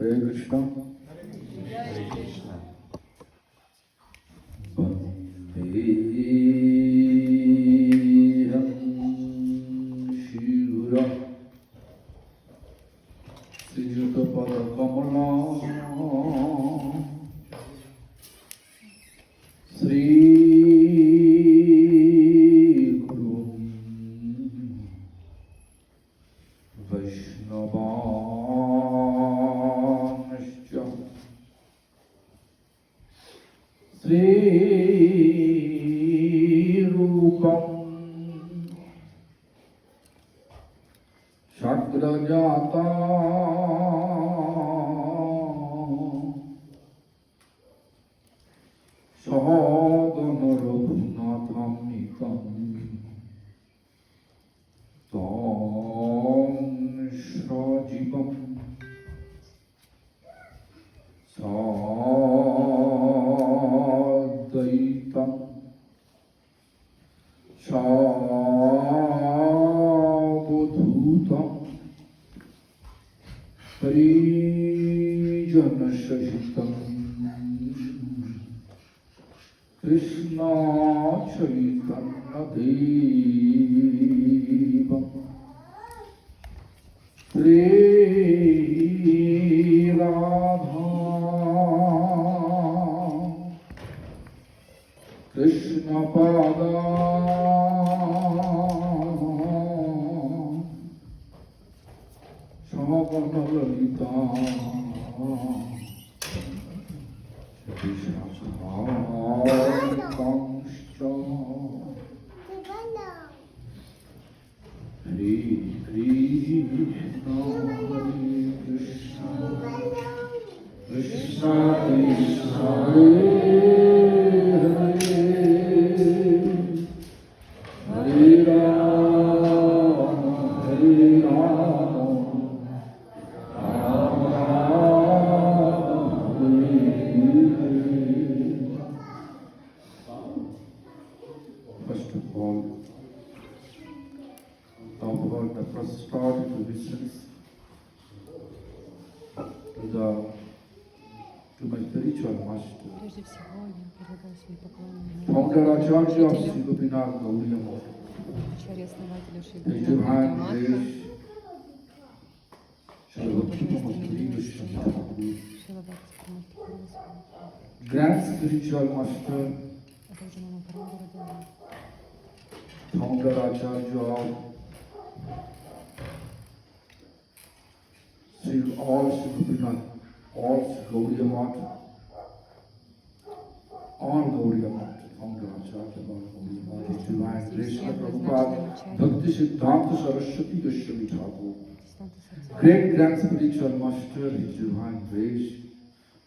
Hare Krishna. Hare Krishna. Vandeham Shivra Srijuta Pada Kamala Sri Guru Vaishnavānascha Sri Rupam Shagrajata Sahagana Raghunatham Tam Shrajivam Sadaitam Shabodhutam Harijanashahitam Krishna Chaitanya Devam Sri Radha Krishna Pada Sahagana Lalita Krishna Sahagana Hare Krishna Krishna Krishna Hare Rama Hare Rama Rama Hare Hare. First of all, offer the prosperity wishes to my spiritual master, Прежде всего, я передаю свои поклоны founder Acharya of Sri Gopinath Gauriya Math, ачарье-основателю Шри the divine Гопинатха grace, Shri Bhakti Vishnu Thakur, Шрила Бхакти Прамати, grand spiritual master, а также Мама Парамгуру, founder Acharya of Sri all Sri Gopinath, all Sri Gauriya Math, all Gauriya Math, founder Acharya of Gauriya Math, His divine grace, Srila Prabhupada, Bhakti Siddhanta Saraswati Goswami Thakur, great grand spiritual master, His divine grace,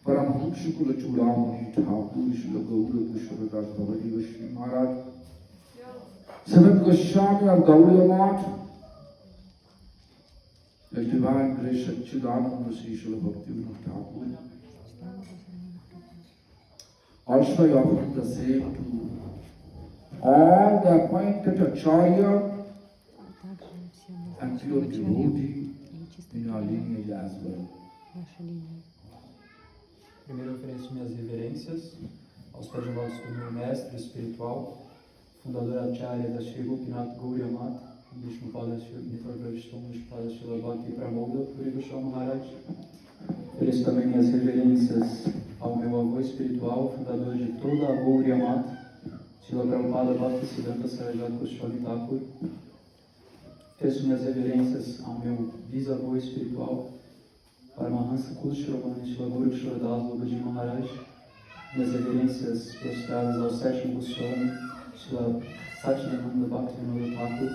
Paramahamsa Kula Chudamani Thakur, Srila Gaura Kushwaradas Bhavati Goswami Maharaj, seventh Goswami of Gauriya Math, His divine grace, Satchidananda Sri Srila Bhaktivinoda Thakur. Also I offer the same to all the appointed Acharya также всем and pure назначенным devotee и чистым in our lineage as well. нашей линии. Primeiro eu ofereço minhas reverências aos pajamados do meu mestre espiritual, fundador Acharya da Sri Gopinath Gauriya Math, Vishnupada Vishnupada Srila Bhakti Pramodha Puri Goswami Maharaj. Ofereço também minhas reverências ao meu avô espiritual, fundador de toda a Gauriya Math, Srila Prabhupada Bhaktisiddhanta Sarasvati Goswami Thakur. Ofereço minhas reverências ao meu bisavô espiritual, Paramahansa Kulshravani Srila Gaurkishora Das Babaji Maharaj. Minhas reverências prostradas ao sétimo Goswami, Srila Satchidananda Bhaktivinoda Thakur.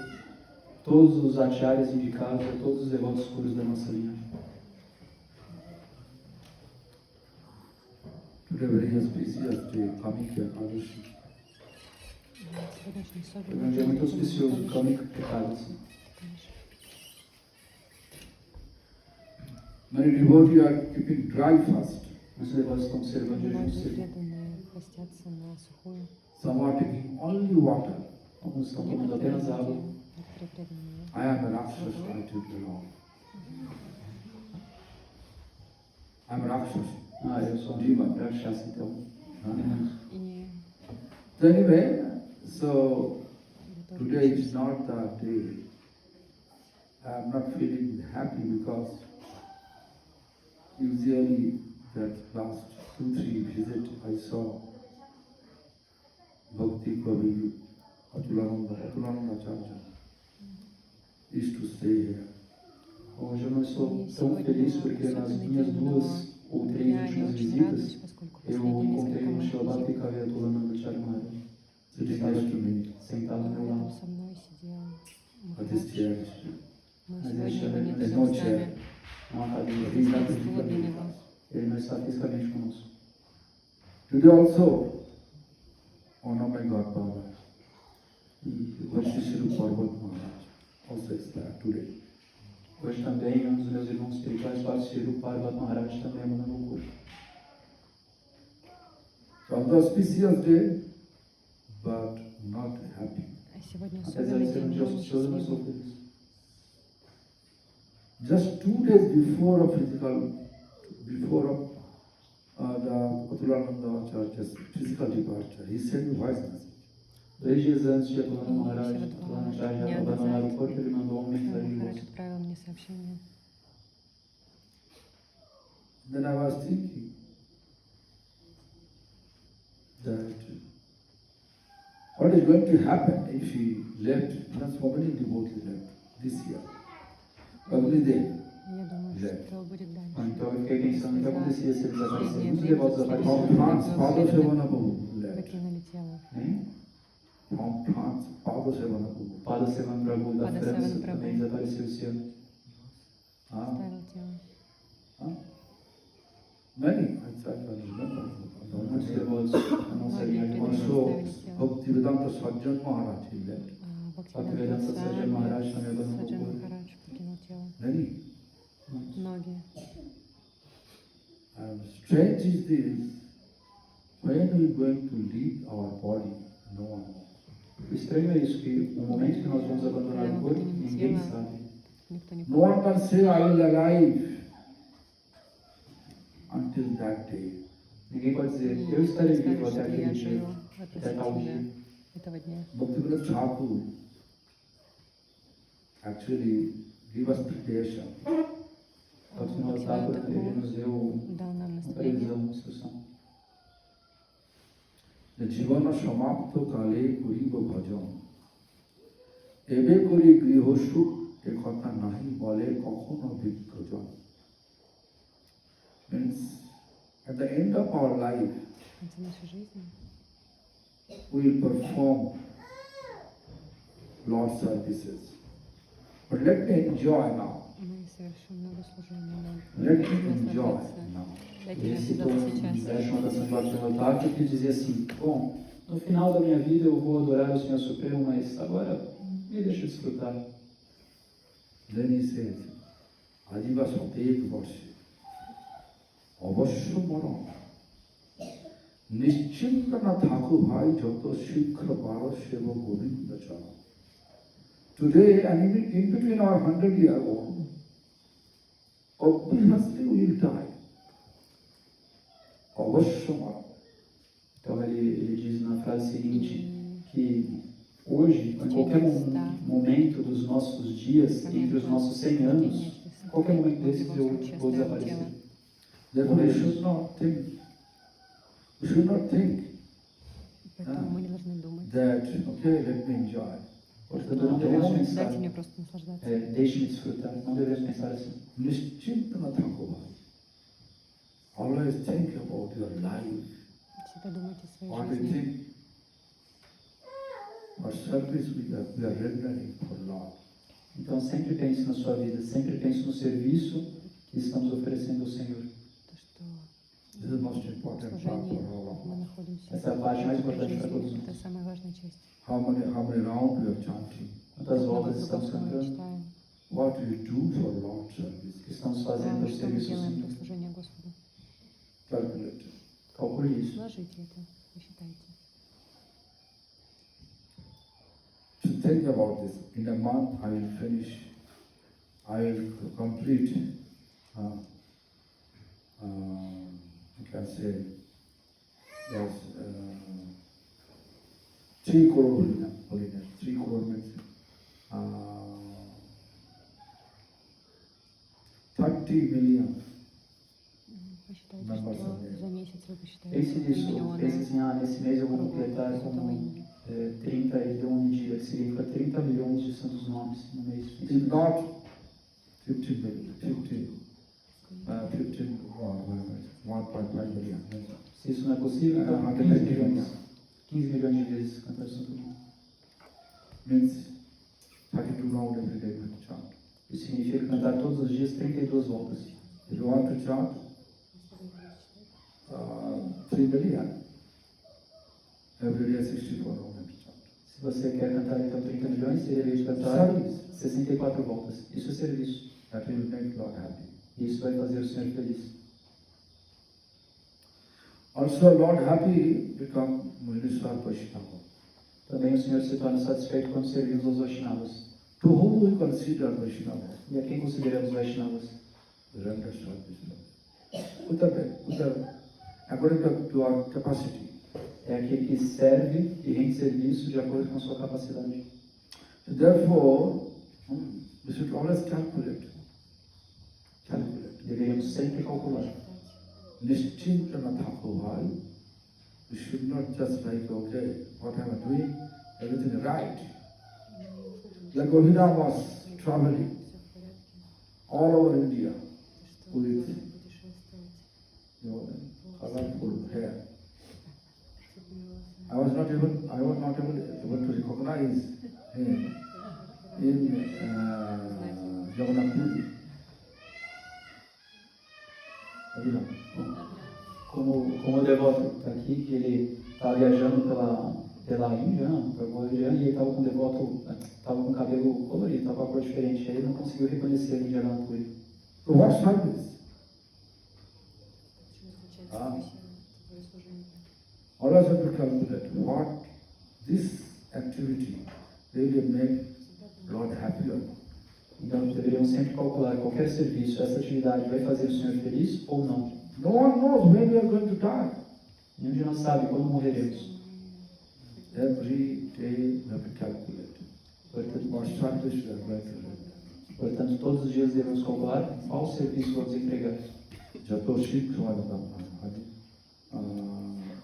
Todos os acharyas indicados a todos os devotos puros da nossa linha. Today very auspicious day, Kamika Ekadashi. Сегодняшний Foi um особенный dia muito день, auspicioso, конечно. Kamika Ekadasi. Many devotees are keeping dry fast. Muitos devotos estão observando o jejum Многие seco. преданные постятся на сухую. Some are taking only water. Alguns estão tomando apenas água. Некоторые преданные. I am an Rakshasa, I take it all. I'm Rakshasa. Ah, eu sou Demon. Rakshasa, então. И So anyway, so я тоже today is учусь. not that day. I'm not feeling happy because usually that last 2-3 visits I saw Bhakti Kavi Atulananda Acharya used to stay here. Hoje eu não estou И tão feliz сегодня porque nas особенный minhas день, duas но ou três я не últimas очень visitas, радуюсь, поскольку eu последние encontrei несколько o моих Shilabhakti визитов Kavyatulananda Charmara, que Sitting estava next to aqui, me sentado ao meu рядом lado. со мной сидел at this Махарадж, chair. но Mas сегодня esse его é- нет There's рядом no с chair. нами. Não há cadeira. He's Здесь not нет стула для physically with него. us. Ele não está fisicamente conosco. Today also, one of my godfather, E Bhakti Sri Parvat Maharaj, also expired today. hoje também um dos meus irmãos espirituais, Bhakti Sri Parvat Maharaj, também abandonou o corpo. So on the auspicious day, but not happy. А сегодня Apesar особенный de ser um день, dia но auspicioso, eu não estou несчастливый. feliz. Just 2 days before the Atulananda Acharya's physical departure, he sent me voice message. 2 dias antes de Atulana И Maharaj, всего Atulana 2 Acharya дня abandonar o назад corpo, ele mandou uma mensagem de Махарадж voz. отправил мне сообщение. Then I was thinking that what is going to happen if he left? Not so many devotees left this year. Every day. Я думаю, что будет Ah, дальше. então eu fiquei pensando o que acontecia se ele desaparecesse. Последнее Muitos время devotos после desapareceram. From France, Father Sevanabu left. выкинули тело. Hein? From France, Father Sevanabu. Pada Sevan Prabhu da Pada França Sevan Prabhu. também desapareceu esse ano. Huh? Оставил тело. Huh? Many, I can't remember. Muitos devotos não sabiam de onde. Also, Bhaktivedanta Sajjan Maharaj, he left. Bhaktivedanta Sajjan Maharaj também abandonou o Саджан corpo. Махарадж покинул тело. Many. Многие. And strange is this, when we going to leave our body, no one knows. O estranho é isso, que no momento que nós vamos abandonar o corpo, ninguém sabe. Никто не No one can say, I will alive until that day. Ninguém pode dizer, И eu estarei скажет, vivo até что aquele я dia, жил até tal dia. относительно этого дня. Bhaktivinoda Thakur actually gave us preparation. Bhaktivinoda Thakur, ele nos deu дал нам uma настроение. previsão, uma instrução. যে জীবন সমাপ্ত কালে করিব ভজন এবে করি গৃহ সুখ এ কথা নাহি বলে কখনো বিজ্ঞজন means at the end of our life В конце нашей жизни we will perform Lord's services, but let me enjoy now, мы совершим много служений, но let me нужно enjoy наслаждаться. now. Дайте Ele citou наслаждаться um сейчас. verso, uma canção de Bhaktivinoda Thakur que dizia assim: bom, no final da minha vida eu vou adorar o Senhor Supremo, mas agora me deixa desfrutar. Then he says আজিবা শতেক বর্ষে অবশ্য মরণ নিশ্চিন্ত না থাকো ভাই যত শীঘ্র পার সেব গোবিন্দ চরণ Today and in between our 100-year old, obviously we will die. অবশ্য মরণ Então ele diz na frase seguinte И que hoje, em qualquer momento dos nossos dias, entre os nossos 100 anos, em qualquer momento desses eu vou desaparecer. Therefore we should not think, поэтому мы не должны думать. that, okay, let me enjoy. Portanto, não devemos pensar, Дайте мне просто наслаждаться. deixe-me desfrutar, não devemos pensar assim. নিশ্চিন্ত না থাকো ভাই always think about your life, Всегда думайте о what своей we жизни. think, what service we are rendering for Lord. Então sempre pense na sua vida, sempre pense no serviço que estamos oferecendo ao Senhor. То, что This is the most important в part for служении all of мы us. находимся Essa é a parte mais в importante para todos жизни. Это nós. самая важная часть. How many rounds we are chanting, Quantas Много voltas estamos кругов мы cantando, читаем. what we do for Lord service. que estamos fazendo ao Что мы serviço do делаем для Senhor. служения Господу. Calculate. Calcule isso. Сложите это, посчитайте. To think about this, in a month I will finish, I will complete you can say, there's 3 crore holiness. 3 crore means 30 million Посчитайте, members что of за the месяц вы посчитаете Pense 3 nisso, миллиона pense assim, nesse mês eu vou completar Святого como имени. 31 dias, que significa 30 milhões de santos nomes no mês. If not 15 million, 1.5 million. Se isso não é possível, então 15 milhões. 15 milhões de vezes cantar o santo nome. Means 32 rounds every day with chant. Isso significa cantar todos os dias 32 voltas. If you want to chant 3 million, every day 64 rounds to chant. Se você quer cantar então 30 milhões, você deveria cantar Service. 64 voltas. Isso é serviço. That will make God happy. E isso vai fazer o Senhor feliz. Also, Lord happy become minister Vaishnava. Também o Senhor se torna satisfeito quando servimos aos Vaishnavas. To whom we consider Vaishnava? E a quem consideramos Vaishnavas? The renders service. According to our capacity. É aquele que serve e rende serviço de acordo com a sua capacidade. Therefore, we should always calculate. Deveríamos sempre calcular. Nischintana Thakuhai. We should not just like, okay, what am I doing? Everything is right. Like Govinda was traveling all over India with, colorful hair. I was not able to recognize him in Jagannath Puri. Como o devoto está aqui, que ele está viajando pela Índia, pela Bolívia, e ele estava com o devoto, estava com o cabelo colorido, estava com a cor diferente, aí ele não conseguiu reconhecer ele em Jagannath Puri. So what service? Always have to calculate what this activity really make Lord happy or not. Então, deveríamos sempre calcular qualquer serviço, essa atividade vai fazer o Senhor feliz ou não. No one knows when we are going to die. Nenhum de nós sabe quando morreremos. Every day we have to calculate Portanto, what service we are going to do. portanto, todos os dias devemos calcular qual serviço vamos entregar. Jato Shikshmadam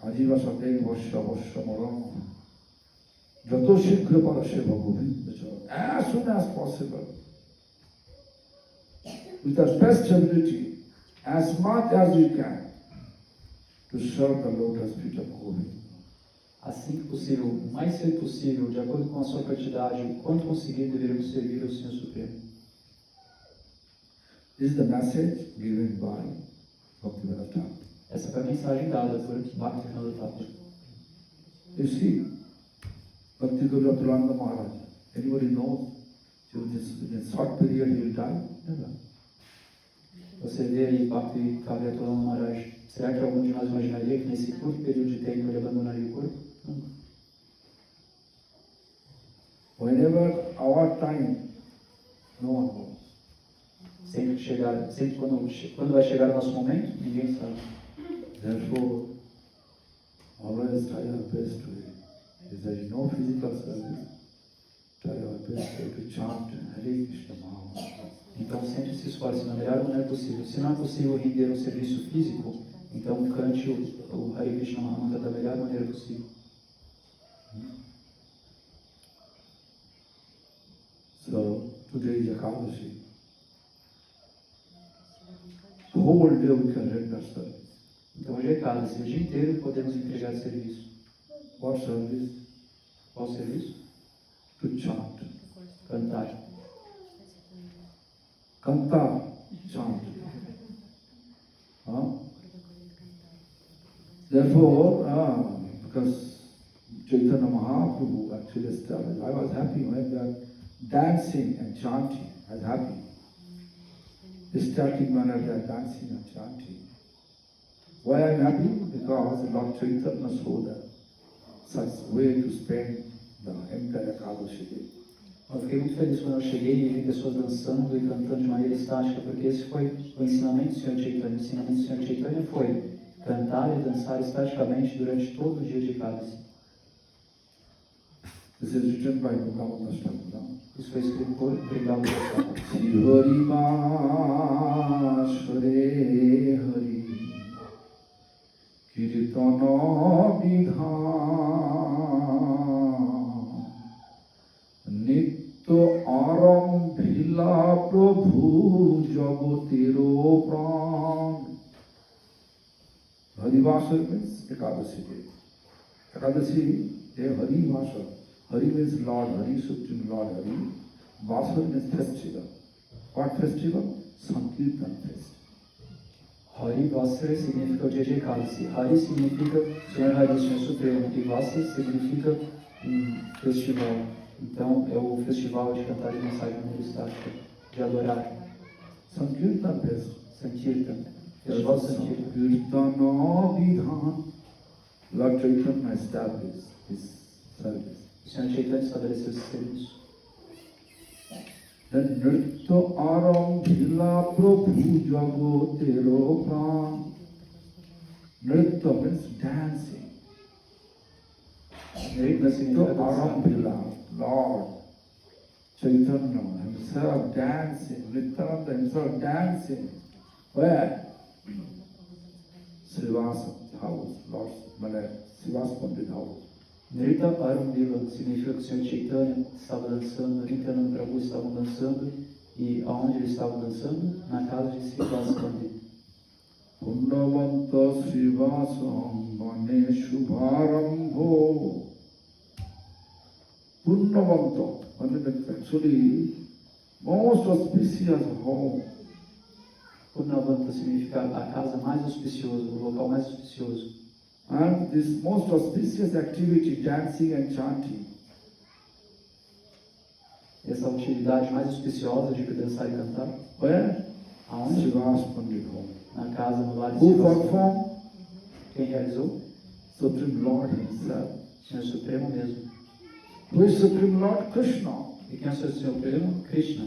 Ajiva Satei Vasha Vasha Moram Jato Shikra Parashe Bhagavi. As soon as possible, with the best ability, as much as you can, to serve the lotus feet of Govinda. Assim que possível, o mais cedo possível, de acordo com a sua quantidade, o quanto conseguir, deveremos servir ao Senhor Supremo. This is the message given by Bhaktivinoda Thakur. Essa foi a mensagem dada por Bhaktivinoda Thakur. You see, Bhaktivinoda Maharaj, anybody knows, in a short period he will die? Never. Você vê aí Bhakti Kavyatolana Maharaj. Será que algum de nós imaginaria que nesse curto período de tempo ele abandonaria o corpo? Nunca. Whenever our time, no one knows. Sempre quando vai chegar o nosso momento, ninguém sabe. Therefore, always try our best to, if there is no physical service, try our best to chant Hare Krishna Maha. Então sempre se esforce da melhor maneira possível. Se não é possível render um serviço físico, então cante o Hare Krishna Mahamandra da melhor maneira possível. So, today is Ekadashi. The whole day we can render service. Então hoje é Ekadasi, o dia inteiro podemos entregar serviço. What service? Qual serviço? To chant. Cantar. Kanta, chant. Therefore, because Chaitanya Mahaprabhu actually established, I was happy when they are dancing and chanting. I was happy. Static manner they are dancing and chanting. Why I am happy? Because Lord Chaitanya showed such way to spend the entire Ekadashi day. Eu fiquei muito feliz quando eu cheguei e vi pessoas dançando e cantando de maneira estática, porque esse foi o ensinamento do Sr. Chaitanya. O ensinamento do Sr. Chaitanya foi cantar e dançar estaticamente durante todo o dia de Ekadasi. This is written by Vrindavan Das Thakur. Isso foi escrito por Vrindavan Das Thakur. Hari Hare Hari Kirtana Vidhan Nitya Arambhila Prabhu Jagatero Pran. Hari Vasar means Ekadasi day. Ekadasi day Hari Vasar. Hari means Lord Hari, Supreme Lord Hari. Vasar means festival. What festival? Sankirtan festival. Hari Vasar significa o dia de Ekadasi. Hari significa Senhor Hari, Senhor Supremo. E Vasar significa festival. Então é o festival de cantar e dançar de maneira estática, de adorar. Sankirtan festival. Sankirtan. Festival Sankirtan. Kirtana Vidhan. Lord Chaitanya established his service. O Senhor Chaitanya estabeleceu esse serviço. Then Nritya Arambhila Prabhu Jagatero Pran. Nritya means dancing. Nritya significa Nritya dançar. Arambhila, Lord Chaitanya himself dancing, Nityananda himself dancing. Where? Srivasa house, Lord Srivasa Pandit house. Nritya Arambhila significa que o Senhor Chaitanya estava dançando, Nityananda Prabhu estavam dançando, e aonde eles estavam dançando? Na casa de Srivasa Pandit. Punnavanta Srivasam Vane Shubharambho. Punnavanta, actually most auspicious home. Purnavanta significa a casa mais auspiciosa, o local mais auspicioso. And this most auspicious activity, dancing and chanting, Essa atividade mais auspiciosa de dançar e cantar, where? aonde? Srivasa Pandit home. Na casa, no lar de Who Srivasa. performed? Quem realizou? Supreme Lord himself. O Senhor Supremo mesmo. Who is Supreme Lord? Krishna. E quem é o Senhor Supremo? Krishna.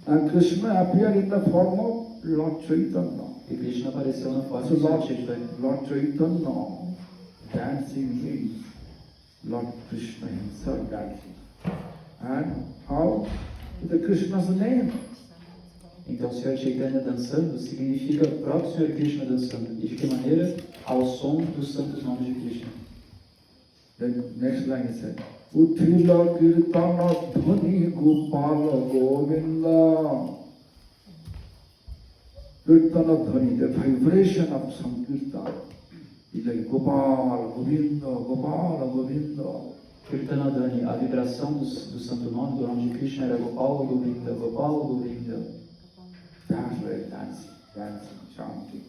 And Krishna appeared in the form of Lord Chaitanya. E Krishna apareceu na forma So do Senhor Lord, Chaitanya. Lord Chaitanya dancing means Lord Krishna himself dancing. And how? With the Krishna's name. Então, o Senhor Chaitanya dançando significa o próprio Senhor Krishna dançando. E de que maneira? Ao som dos santos nomes de Krishna. Then next line is said, Uthila Kirtana Dhani Gopala Govinda. Kirtana Dhani, the vibration of Sankirtan is like Gopala Govinda, Gopala Govinda. Kirtanadani, a vibração do santo nome, do nome de Krishna era Gopala Govinda, Gopala Govinda. That's why dancing, chanting,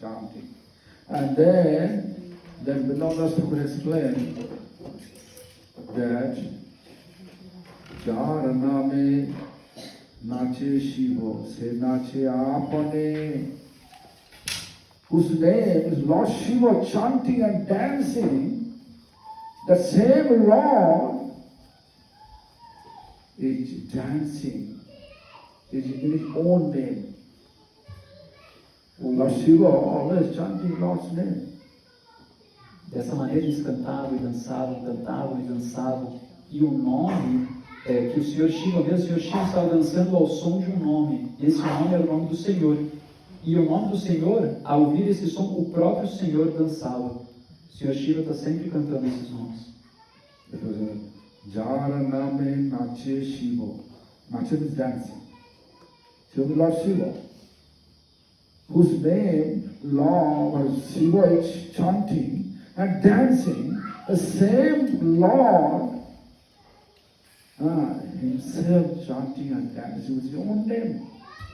chanting. And then Vrindavan Thakur explained that Jar Name Nache Shiva, Se Nache Apane, whose name is Lord Shiva chanting and dancing, the same Lord is dancing, is in his own name. Lord Shiva always chanting Lord's name. Dessa maneira eles cantavam e dançavam, cantavam e dançavam. E o nome, que o Senhor Shiva, mesmo o Senhor Shiva estava dançando ao som de um nome. Esse nome era o nome do Senhor. E o nome do Senhor, ao ouvir esse som, o próprio Senhor dançava. O Senhor Shiva está sempre cantando esses nomes. Jara Name Nache Shiva. Nache is dancing. So the Lord Shiva, whose name Lord Shiva is chanting and dancing, the same Lord himself chanting and dancing with his own name.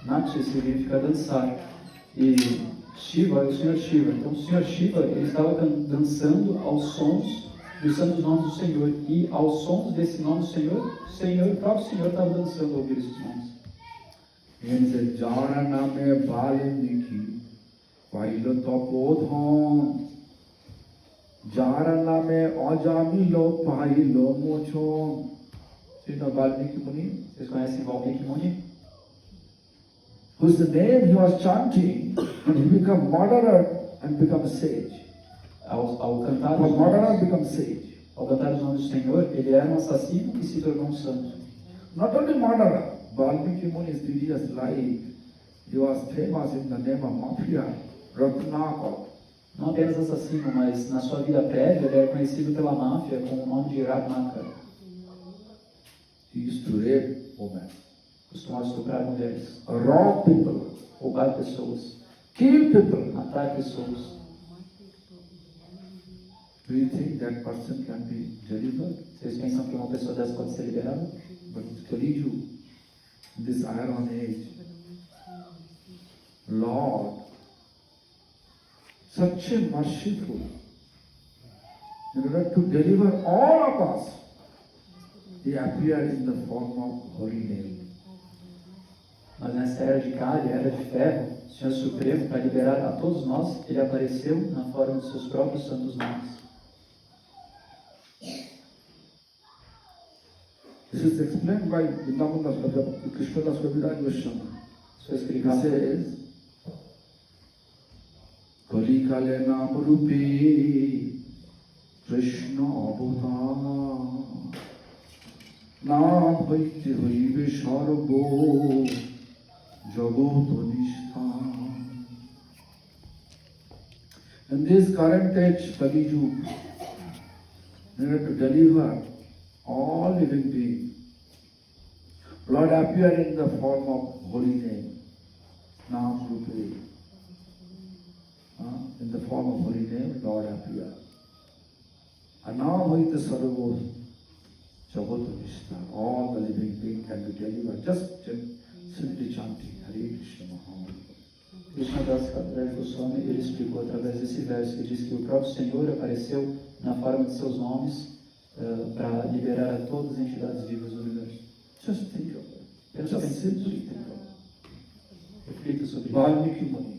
Natya significa dançar. E Shiva é o Senhor Shiva. Então o Senhor Shiva ele estava dançando aos sons dos santos nomes do Senhor. E aos sons desse nome do Senhor, o próprio Senhor estava dançando ao ouvir esses nomes. He said, Jara Name Valiniki, Vaila Tapodhan, Jara Name Ajamilo Pailo Mochon. You know Valmiki Muni? Vocês conhecem Valmiki Muni? Whose name he was chanting, and he become murderer and become sage. Ao cantar From os murderer nomes, become sage. ao cantar os nomes do Senhor, ele era um assassino que se tornou um santo. Not only murderer, Valmiki Muni's previous life, he was famous in the name of mafia, Ratnakar. Não apenas assassino, mas na sua vida prévia ele era conhecido pela máfia com o nome de Ratnakar. He used to rape women, Costumava estuprar mulheres, rob people, roubar pessoas, kill people. matar pessoas. Do you think that person can be delivered? Vocês pensam que uma pessoa dessa pode ser liberada? But Kali Yuga, in this Iron Age, Lord, such a merciful, in order to deliver all of us, He appeared in the form of Holy Name. Mas nessa era de calha, era de ferro, o Senhor Supremo, para liberar a todos nós, ele apareceu na forma de seus próprios santos nomes. This is explained by Vrindavan Krishnadas Kaviraj Vaishnava. Isso é He explicado. says, Kali Kale Nam Rupi Krishna Avatar Nam Haiti Haive Sarvo Jagotanistha. In this current age, Kali Yuga, in order to deliver all living beings, Lord appeared in the form of holy name, Nam Rupe. In the form of holy name, Lord appeared. And now with the Sarvo Jagotanistha, all the living beings can be delivered just simply chanting Hare Krishna Mahamantra. Krishnadas Kaviraj Goswami, ele explicou através desse verso que diz que o próprio Senhor apareceu na forma de seus nomes para liberar a todas as entidades vivas do universo. Just think of it. Pensa Just bem, simply think of it. reflita sobre isso. Valmiki Muni,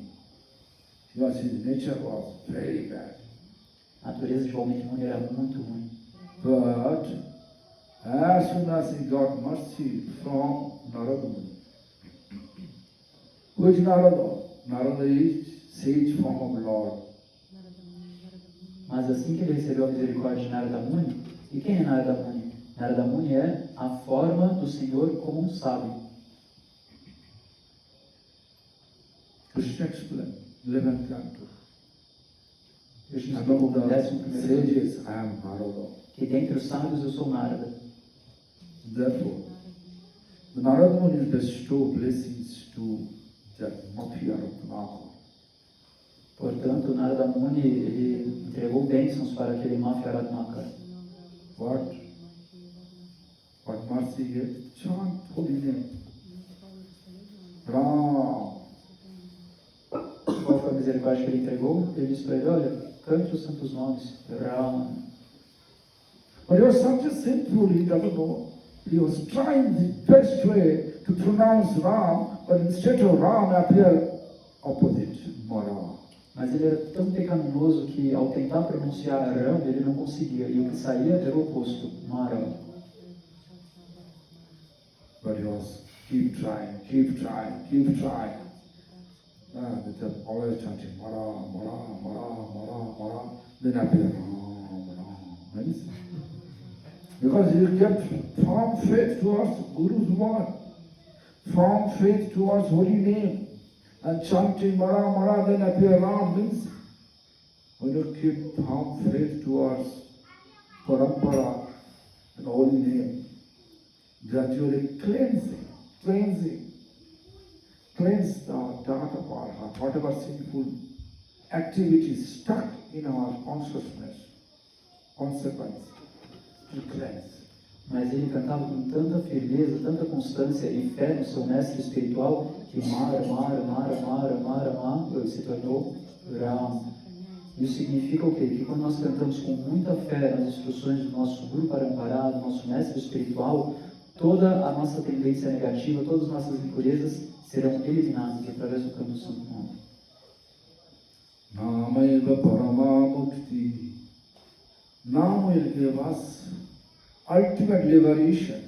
his nature was very bad. A natureza de Valmiki Muni era muito ruim. But as soon as he got mercy from Narada Muni, who is Narada? Narada is sage form of Lord. Mas assim que ele recebeu a misericórdia de Narada Muni, e quem é Narada Muni? Narada Muni é a forma do Senhor como um sábio. Krishna explained, 11th canto. Krishna explicou Among no the 11º sages, I am Narada. que dentre os sábios eu sou Narada. Therefore, the Narada Muni bestowed blessings to that mafia of Naka. Portanto, Narada Muni ele entregou bênçãos para aquele Mafia Ratnakar. What mercy he gave? Chant holy name. Ram. Qual foi a misericórdia que ele entregou? Ele disse para ele, olha, cante os santos nomes. Ram. But he was such a sinful, he doesn't know. He was trying the best way to pronounce Ram, but instead of Ram appeared opposite, Mara. Mas ele era tão pecaminoso que ao tentar pronunciar Ram, ele não conseguia. E o que saía era o oposto, Mara. But he was keep trying, keep trying, keep trying. They were always chanting Mara, Mara, Mara, Mara, Mara. Then appeared Ram, Ram. Because he kept firm faith towards Guru's word, firm faith towards holy name, and chanting Mara Mara, then appear Ram means when you keep firm faith towards Parampara and holy name, gradually cleanse the dark of our heart, whatever sinful activities stuck in our consciousness, consequence. Mas ele cantava com tanta firmeza, tanta constância e fé no seu mestre espiritual que Mara se tornou Ram. Isso significa o quê? Que quando nós cantamos com muita fé nas instruções do nosso Guru Parampara, do nosso mestre espiritual, toda a nossa tendência negativa, todas as nossas impurezas serão eliminadas através do canto do Santo Nome. Namaiva Paramamukti. Now will give us ultimate liberation.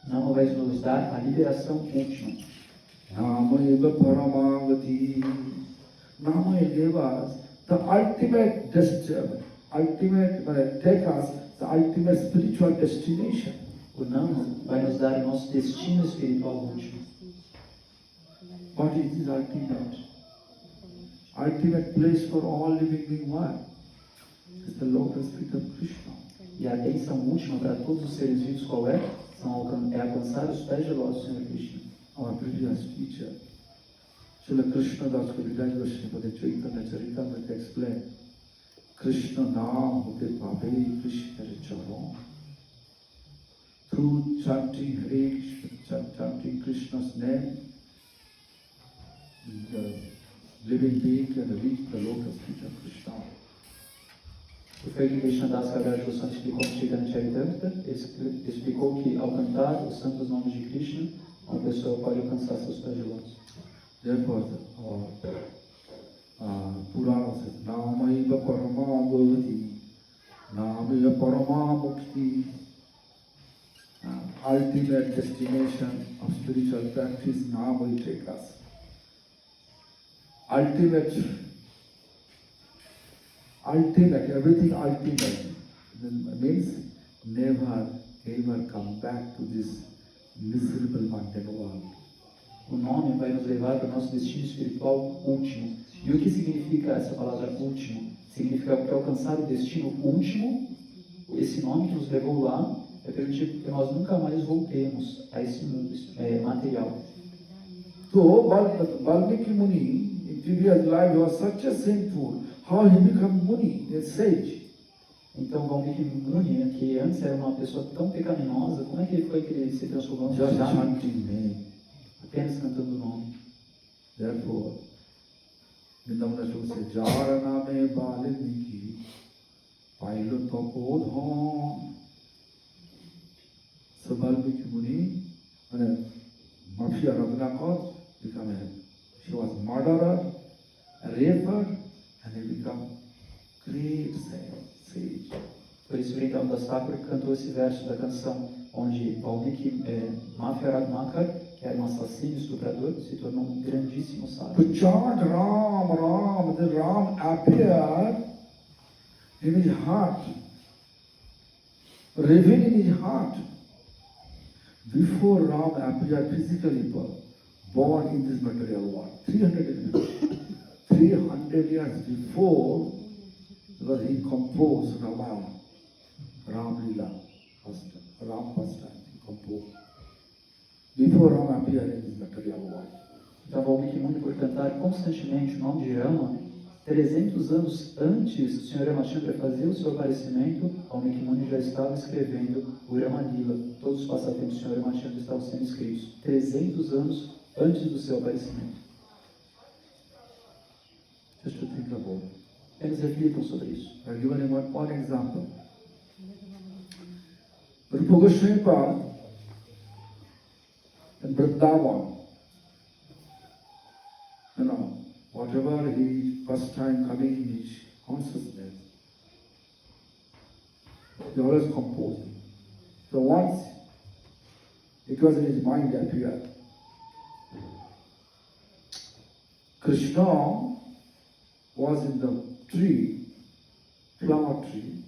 Nama vai nos dar a liberação última. Namayeva Paramavati. Nama gave us the ultimate take us the ultimate spiritual destination. O Nama vai nos dar o nosso destino espiritual último. What is this ultimate? Ultimate place for all living beings what? It's the lotus feet of Krishna. E a bênção última para todos os seres vivos qual é? É alcançar os pés de lótus do Senhor Krishna. Our previous teacher, Srila Krishna Das Kaviraj Vaishnava Chaitanya Charitamrita explained, Krishna Naam Hote Pape Krishna Charon. Through chanting Hare Krishna, chanting Krishna's name, the living being can reach the lotus feet of Krishna. O Frei Krishna Das Kaviraj Goswami explicou no Chaitanya Charitamrita, ele explicou que ao cantar os santos nomes de Krishna, uma pessoa pode alcançar seus pés de lótus. Therefore, Purana says, Namayeva Parama Bhavati, Namayeva Parama Mukti. Ultimate destination of spiritual practice now will take us. Ultimate, everything ultimate means never ever come back to this miserable mundane world. O nome vai nos levar para o nosso destino espiritual último. E o que significa essa palavra último? Significa que alcançar o destino último, esse nome que nos levou lá, é permitir que nós nunca mais voltemos a esse mundo material. So, Valmiki Muni, in previous life, was such a sinful. How he became Muni, a sage? Então, Valmiki Muni, que antes era uma pessoa tão pecaminosa, como é que ele foi que ele se transformou? Just chanting name. Apenas cantando o nome. Therefore, Vrindavan says, Jara name Valmiki, Pailotapodham. So Valmiki Muni, Mafia Ratnakar, she was murderer, a raper, and he became great sage. Por isso, Vrindavan Das Thakur cantou esse verso da canção, onde Valmiki Mafia Ratnakar, que era um assassino, estuprador, se tornou um grandíssimo sábio. To chant Ram, Ram, the Ram appeared in his heart, revealed in his heart. Before Ram appeared physically born in this material world, 300 years before, because he composed Ramayana, Ram Lila, Ram Pastime, he composed. Before Ram appeared in this material world. Então, Valmiki Muni, por cantar constantemente o nome de Rama, 300 anos antes do Sr. Ramachandra fazer o seu aparecimento, Valmiki Muni já estava escrevendo o Rama Lila. Todos os passatempos do Sr. Ramachandra estavam sendo escritos 300 anos antes do seu aparecimento. Just to think about. Eles reflitam sobre isso. I'll give you one example. Rupa Goswami Pad in Vrindavan, whatever he first time coming in his consciousness, he always composing. So once it was in his mind appeared, Krishna was in the tree, flower tree,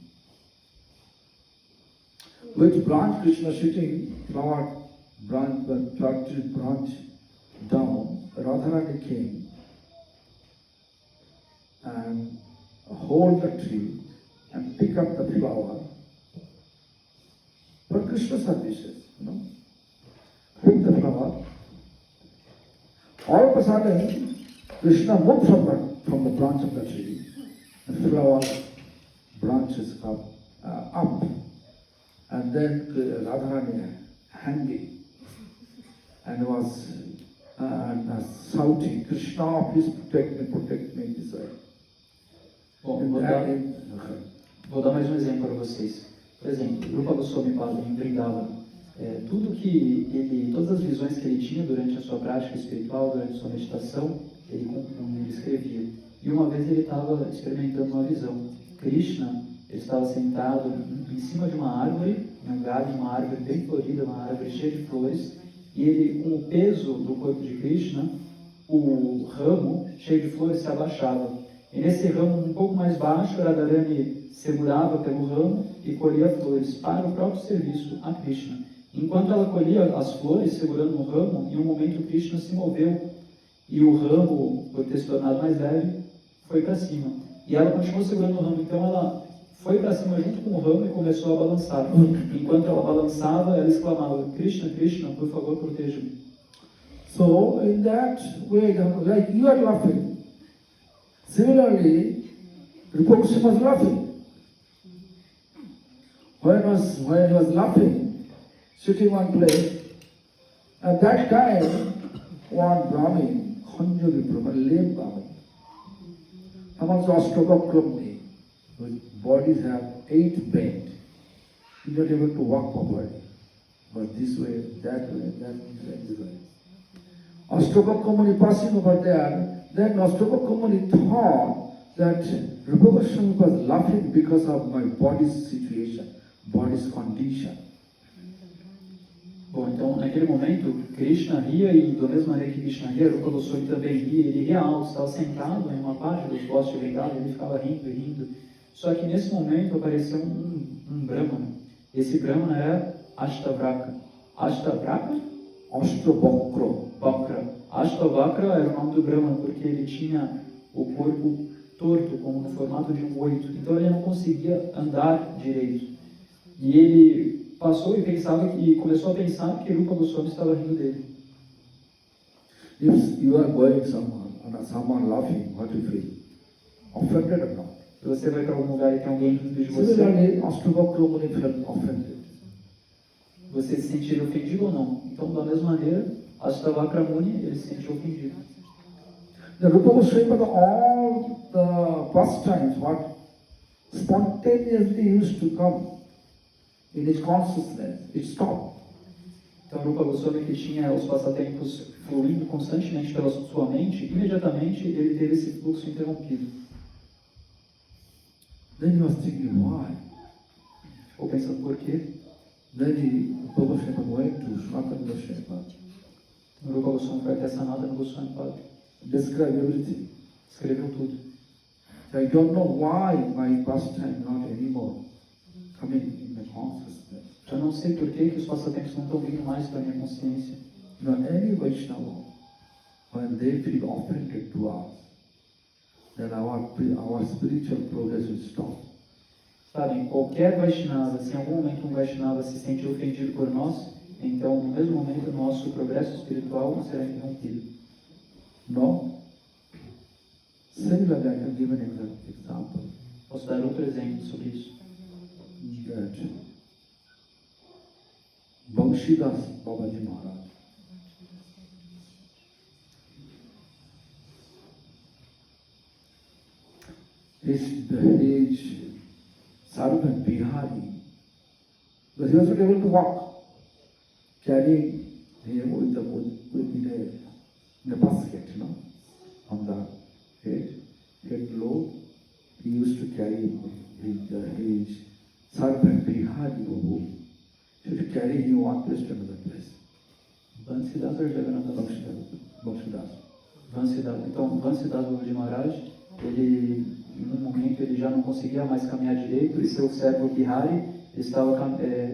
which branch Krishna sitting, flower branch, flower tree branch down, Radharani came and hold the tree and pick up the flower for Krishna services, pick the flower. All of a sudden, Krishna moved from the branch of the tree. The flower branches up, and then Radharani hanging and was shouting, Krishna, please protect me, this way. Bom, vou dar mais um exemplo para vocês. Por exemplo, Rupa Goswami Pada em Vrindavan, todas as visões que ele tinha durante a sua prática espiritual, durante a sua meditação, ele escrevia. E uma vez ele estava experimentando uma visão. Krishna, ele estava sentado em cima de uma árvore em um galho, uma árvore bem florida, uma árvore cheia de flores, e ele, com o peso do corpo de Krishna, o ramo cheio de flores se abaixava. E nesse ramo um pouco mais baixo, Radharani segurava pelo ramo e colhia flores para o próprio serviço a Krishna. Enquanto ela colhia as flores, segurando no ramo, em um momento Krishna se moveu e o ramo, por ter se tornado mais leve, foi para cima. E ela continuou segurando o ramo, então ela foi para cima junto com o ramo e começou a balançar. Enquanto ela balançava, ela exclamava: Krishna, Krishna, por favor, proteja-me. So in that way, like you are laughing, similarly, Rupa Goswami was laughing. When he was laughing, sitting one place, at that time, one Brahmin, Khanjo Viprama, lame Brahmin, amongst Ashtabakramni, whose bodies have 8 bent, he's not able to walk properly. But this way, that way, this way. Ashtabakramani passing over there, then Ashtabakramani thought that Rupa Goswami was laughing because of my body's situation, body's condition. Bom, então naquele momento Krishna ria e da mesma maneira que Krishna ria, Rupa Goswami também ria. Ele ria alto, estava sentado em uma parte dos postes de bengala, ele ficava rindo e rindo. Só que nesse momento apareceu um Brahmana. Esse Brahmana era Ashtavraka. Ashtavraka? Ashtabakra. Ashtavakra era o nome do Brahmana porque ele tinha o corpo torto, como no formato de um 8. Então ele não conseguia andar direito. E ele passou e começou a pensar que Rupa Goswami estava rindo dele. If you are going someone laughing, what you feel? Offended or not? Se você vai para algum lugar e tem alguém rindo de você, Similarly, Ashtabakramani felt offended. você se sentiria ofendido ou não? Então, da mesma maneira, Ashtavakra Muni, ele se sentiu ofendido. The Rupa Goswami, all the pastimes, what spontaneously used to come in his consciousness, it stopped. Então, Rupa Goswami, que tinha os passatempos fluindo constantemente pela sua mente, imediatamente ele teve esse fluxo interrompido. Then he was thinking, why? Ficou pensando por quê? Then Rupa Goswami went to Sanatana Goswami, Rupa Goswami foi até Sanatana Goswami Pada. describe everything. Escreveu tudo. So I don't know why my pastime not anymore coming in my consciousness. Eu não sei por que os passatempos não estão vindo mais para a minha consciência. You know, any Vaishnava, when they feel offended to us, then our spiritual progress will stop. Sabem, qualquer Vaishnava, se em algum momento um Vaishnava se sentir ofendido por nós, então no mesmo momento o nosso progresso espiritual será interrompido. No? Similarly, I can give an example. Posso dar outro exemplo sobre isso. That Banshidas Babaji Maharaj, his servant Bihari, but he was not able to walk, carrying him in a basket, on the head low. He used to carry his servant Bihari Babu. He used to carry him one place to another place. Vansidas ou Jagannatha? Banshidas. Vansidas. Então, Vansidas Babaji Maharaj, ele, em um momento, ele já não conseguia mais caminhar direito e seu servo Bihari estava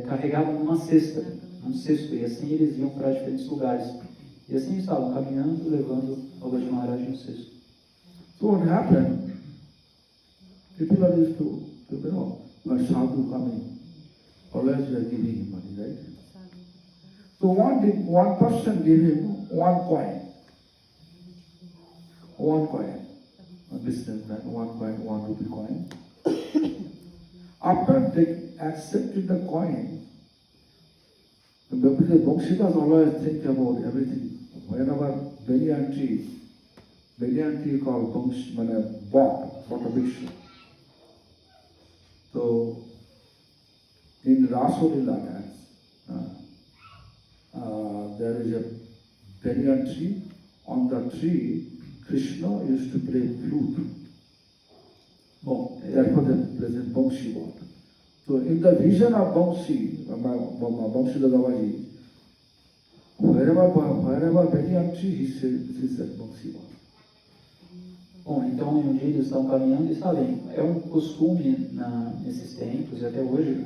carregado numa cesta, num cesto, e assim eles iam para diferentes lugares. E assim estavam caminhando, levando Babaji Maharaj no cesto. So what happened? People are used to when sadhu coming, always we are giving him money, right? So one person gave him one coin, a businessman, 1 rupee coin. After they accepted the coin, because Banshidas always think about everything. Whenever Benyanti called bought for the Bhikshu. So in Rasolila dance, there is a banyan tree. On the tree, Krishna used to play flute. Bom, Therefore, the present Banshivat. So in the vision of Vamsi Dadabaji, wherever Benyanchi, he said, this is that Vamsi one. Bom, então em um dia eles estão caminhando e sabem, é um costume nesses tempos e até hoje,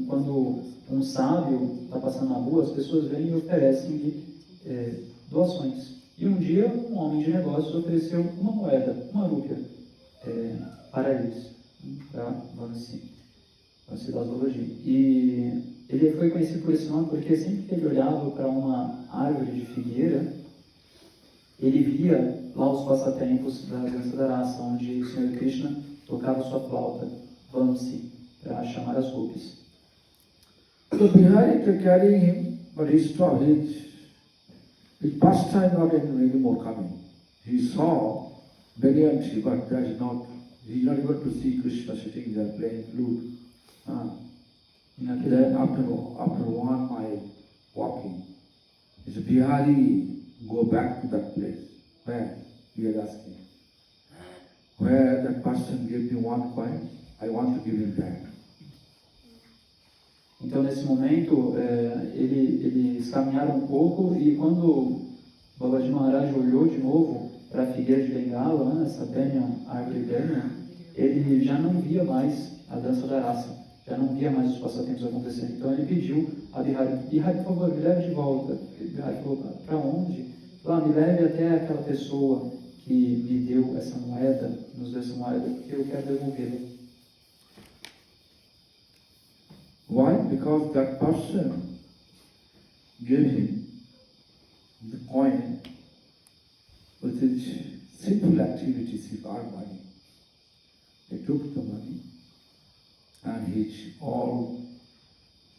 quando um sábio está passando na rua, as pessoas vêm e oferecem doações. E um dia um homem de negócios ofereceu uma moeda, uma rúpia, para eles, para Vamsi Dadabaji. E ele foi conhecido por esse nome porque sempre que ele olhava para uma árvore de figueira, ele via lá os passatempos da dança da raça, onde o Senhor Krishna tocava sua flauta, Vamsi, para chamar as rupis. So Bihari to carry him, but he stopped. His pastime not anymore coming. He saw Benyanchi, but that is not. He is not able to see Krishna sitting there playing flute. Then after 1 mile walking, he said, Bihari, go back to that place. Where? He was asking. Where that person gave me 1 coin, I want to give him back. Então, nesse momento, eles caminharam um pouco e quando Babaji Maharaj olhou de novo para a figueira de Bengala, essa árvore Banyan, ele já não via mais a dança da raça, já não via mais os passatempos acontecendo. Então, ele pediu a Bihari, por favor, me leve de volta. Bihari falou, para onde? Me leve até aquela pessoa que me deu essa moeda, nos deu essa moeda, porque eu quero devolvê-la. Why? Because that person gave him the coin with his simple activities, he earned money. He took the money and he all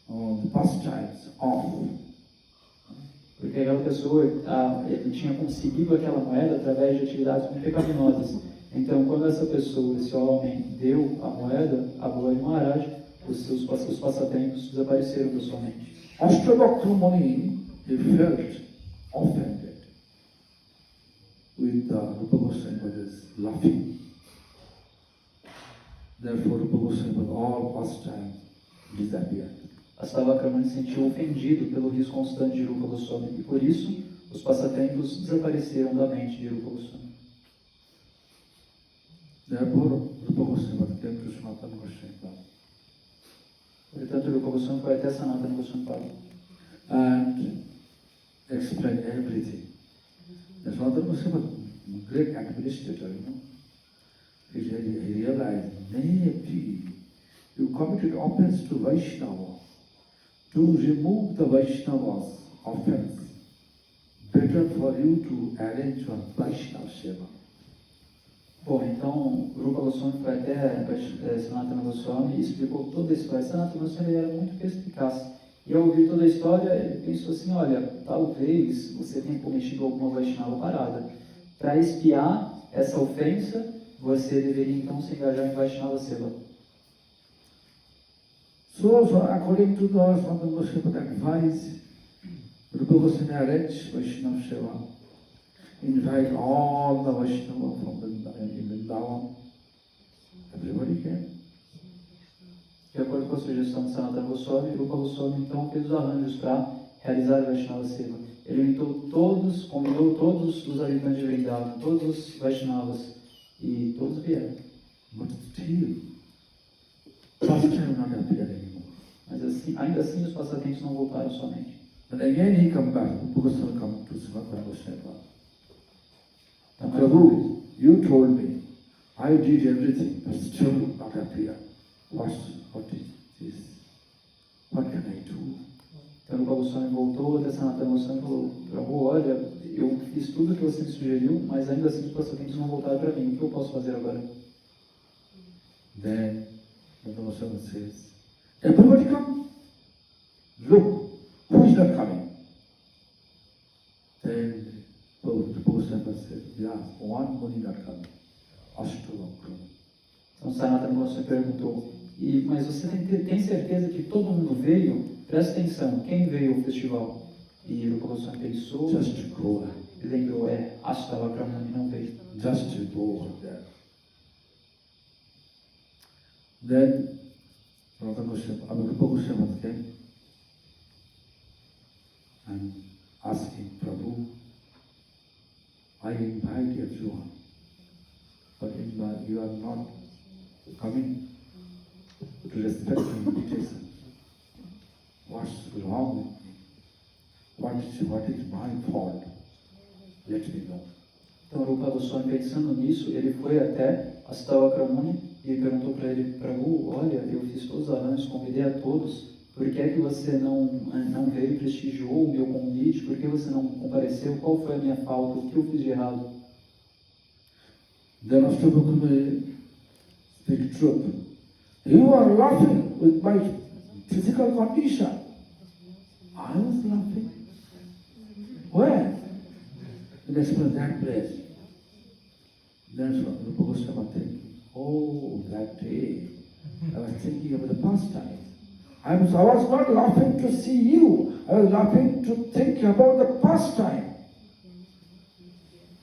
the pastimes off. Porque aquela pessoa, ele tinha conseguido aquela moeda através de atividades muito pecaminosas. Então, quando essa pessoa, esse homem, deu a moeda a Babaji Maharaj, os passatempos desapareceram da sua mente. Ashtabhakta Muni, he felt offended with Rupa Goswami was laughing. Therefore, Rupa Goswami was all pastime disappeared. Astavakrama se sentiu ofendido pelo riso constante de Rupa Goswami e por isso os passatempos desapareceram da mente de Rupa Goswami. Therefore, Rupa Goswami came to Sanatana Goswami Portanto, Rupa Goswami foi até Sanatana Goswami and explained everything. The Sanatana Goswami was a great administrator, He realized, maybe you committed offense to Vaishnava. To remove the Vaishnava's offense, better for you to arrange one Vaishnava Seva. Bom, então Rupa Goswami foi até Sanatana Goswami e explicou toda a história. Sanatana Goswami era muito perspicaz. E ao ouvir toda a história, ele pensou assim, olha, talvez você tenha cometido alguma Vaishnava parada. Para espiar essa ofensa, você deveria então se engajar em Vaishnava Seva. So according to the Sanatana Goswami advice, Rupa Goswami arranged Vaishnava Seva. Invite all the Vaishnava from Vrindavan. Everybody came. De acordo com a sugestão de Sanatana Goswami, Rupa Goswami então fez os arranjos para realizar a Vaishnava Seva. Ele convidou todos os habitantes de Vrindavan, todos os Vaishnavas, e todos vieram. But still, pastime not appear anymore. Mas assim, ainda assim os passatempos não voltaram somente. And again he come back, Rupa Goswami come to Sanatana Goswami. Prabhu, you told me, I did everything, but still not appear. What is this? What can I do? Então o Goswami voltou até Sanatana Goswami e falou, Prabhu, olha, eu fiz tudo o que você me sugeriu, mas ainda assim os passatempos não voltaram para mim. O que eu posso fazer agora? Then Sanatana Goswami says, everybody come. Look, who is not coming? Then Rupa Goswami said, yeah, one Muni not coming. Ashtabhakta. Então Sanatana Goswami perguntou, mas você tem certeza que todo mundo veio? Presta atenção, quem veio ao festival? E Rupa Goswami pensou, Just go. e lembrou, Ashtavakra Muni não veio. Just go over there. Then Rupa Goswami came and asking Prabhu, I invite everyone, but you are not coming to respect my invitation. What's wrong with me? What is my fault? Let me know. Então, Rupa Goswami, pensando nisso, ele foi até Astavakra Muni e perguntou para ele, Prabhu, olha, eu fiz todos os arranjos, convidei a todos, por que é que você não veio, prestigiou o meu convite, por que você não compareceu, qual foi a minha falta, o que eu fiz de errado? Then Astavakra speak truth. You are laughing with my physical condition. I was laughing. Where? In that place. Then Rupa Goswami was thinking, oh, that day, I was thinking of the past time. I was not laughing to see you. I was laughing to think about the past time.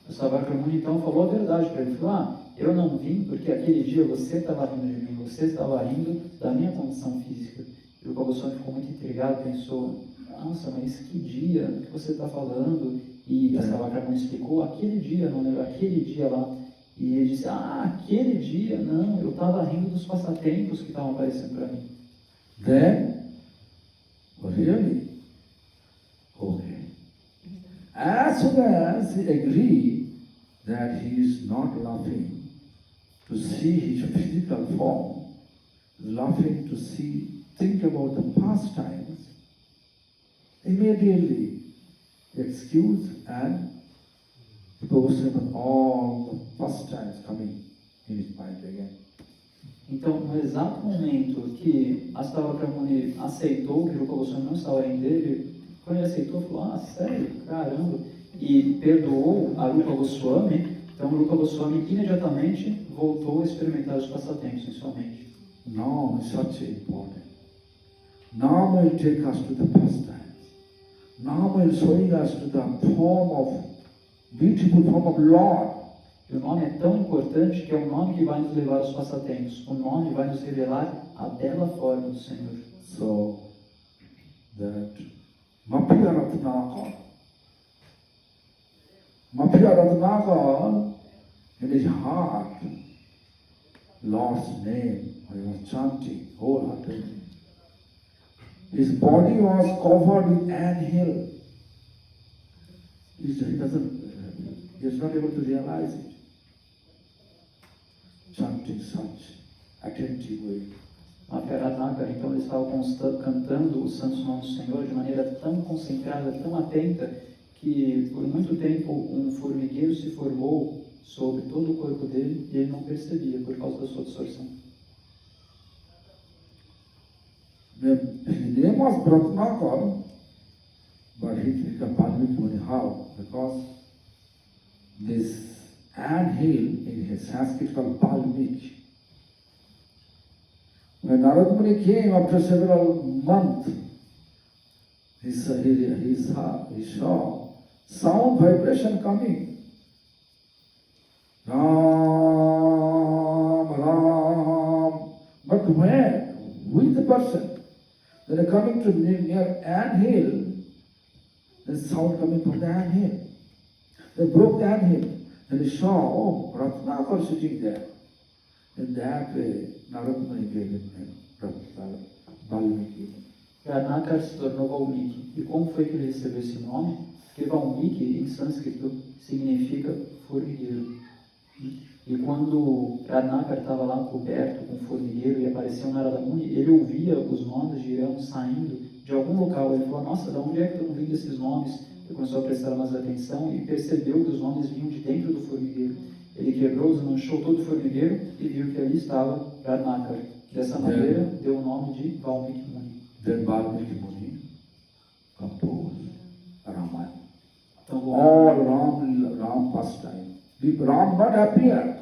Astavakra Muni então falou a verdade para ele, falou, eu não vim porque aquele dia você estava rindo de mim, você estava rindo da minha condição física. E o Rupa Goswami ficou muito intrigado, pensou, nossa, mas que dia, o que você está falando? E Astavakra Muni explicou, aquele dia, não lembro, aquele dia lá. E ele disse, aquele dia, não, eu estava rindo dos passatempos que estavam aparecendo para mim. Then, really? Okay. As soon as he agreed that he is not laughing to see his physical form, laughing to think about the past times, immediately excuse and goes with all the past times coming in his mind again. Então, no exato momento que Astavakra Muni aceitou que Rupa Goswami não estava rindo dele, quando ele aceitou, falou, sério, caramba, e perdoou a Rupa Goswami, então Rupa Goswami imediatamente voltou a experimentar os passatempos em sua mente. Now is such important. Now will take us to the pastimes. Now will showing us to the beautiful form of Lord. E o nome é tão importante que é o nome que vai nos levar aos passatempos. O nome vai nos revelar a bela forma do Senhor. So that Mappiya Ratnakar, in his heart, Lord's name, I was chanting wholeheartedly. His body was covered with anthill. He is not able to realize it. Chanting such attentive way. Mappiya Ratnakar, então ele estava cantando os santos nomes do Senhor de maneira tão concentrada, tão atenta, que por muito tempo um formigueiro se formou sobre todo o corpo dele e ele não percebia por causa da sua absorção. The name was Ratnakar, but he became Balmiki Muni. How? Because this anthill in his Sanskrit called Balmiki. When Narad Muni came after several months, he saw sound vibration coming. Ram, Ram. But where? Who is the person? Then coming to near anthill, there's sound coming from the anthill. They broke the anthill and they saw, Ratnakar sitting there. In that way, Narad Muni gave him Balmiki. Ratnakar se tornou Valmiki. E como foi que ele recebeu esse nome? Porque Valmiki, em sânscrito, significa formigueiro. E quando Ratnakar estava lá coberto com formigueiro e apareceu Narada Muni, ele ouvia os nomes girando, saindo de algum local. Ele falou, nossa, de onde é que estão vindo esses nomes? Ele começou a prestar mais atenção e percebeu que os nomes vinham de dentro do formigueiro. Ele quebrou, desmanchou todo o formigueiro e viu que ali estava Ratnakar. Dessa maneira, deu o nome de Valmiki Muni. Then Balmiki Muni composed Ramayana. Então, All Ram pastime. Ram not appeared.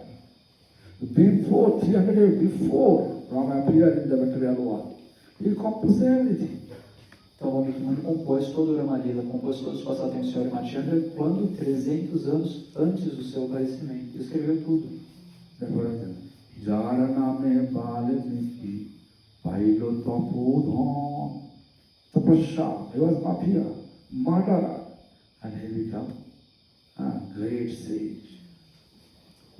Before, 300 years before, Ram appeared in the material world. He composed everything. Então, Valmiki Muni compôs todo o Ramalila, compôs todos os passatempos do Sr. Ramachandra, quando 300 anos antes do seu aparecimento. Ele escreveu tudo. Jaraname Balmiki Pailo Tapodon, Tapasya, he was not here, murderer, and he became a great sage.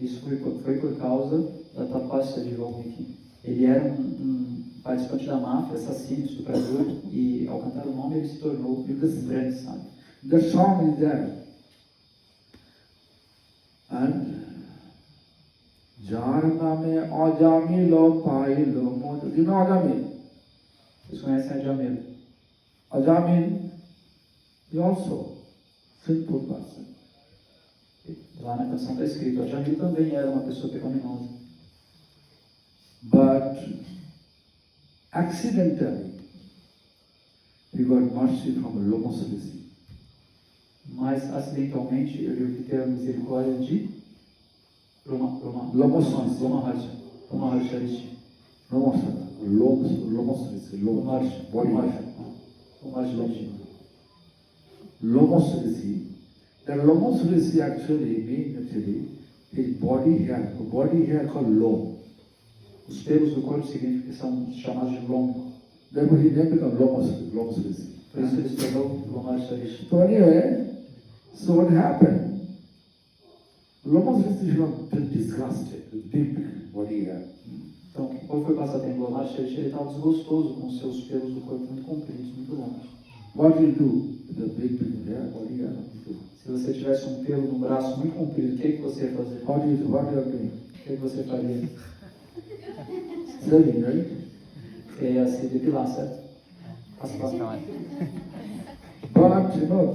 Isso foi por causa da tapasya de Valmiki. Ele era um participante da máfia, assassino, estuprador, e ao cantar o nome ele se tornou um grande sábio. The song is there. And Jarname Ajamilo Pailo Mojo. You know Ajamil? Vocês conhecem a Jamil? Ajamil is also simple person. Lá na canção está escrito, a Jamil também era uma pessoa pecaminosa. But accidentally he got mercy from Lomos Rishi. Mas acidentalmente ele obteve a misericórdia de Lomos Rishi. Lomos Rishi. Lomos Rishi. The Lomos Rishi actually means his body hair called Lom. Os pelos do corpo são chamados de lombo. Therefore he then became Lomos Rishi. Por isso ele se tornou Lomos Rishi. So anyway, so what happened? Lomos Rishi was disgusted with big body hair. Então, qual foi o passatempo do Lomos Rishi? Ele estava desgostoso com seus pelos do corpo muito compridos, muito longos. What do you do with the big hair, body hair? Se você tivesse um pelo no braço muito comprido, o que você ia fazer? What you are doing? O que você faria? Serving, right? Você ia se depilar, certo? Raspar. But you know,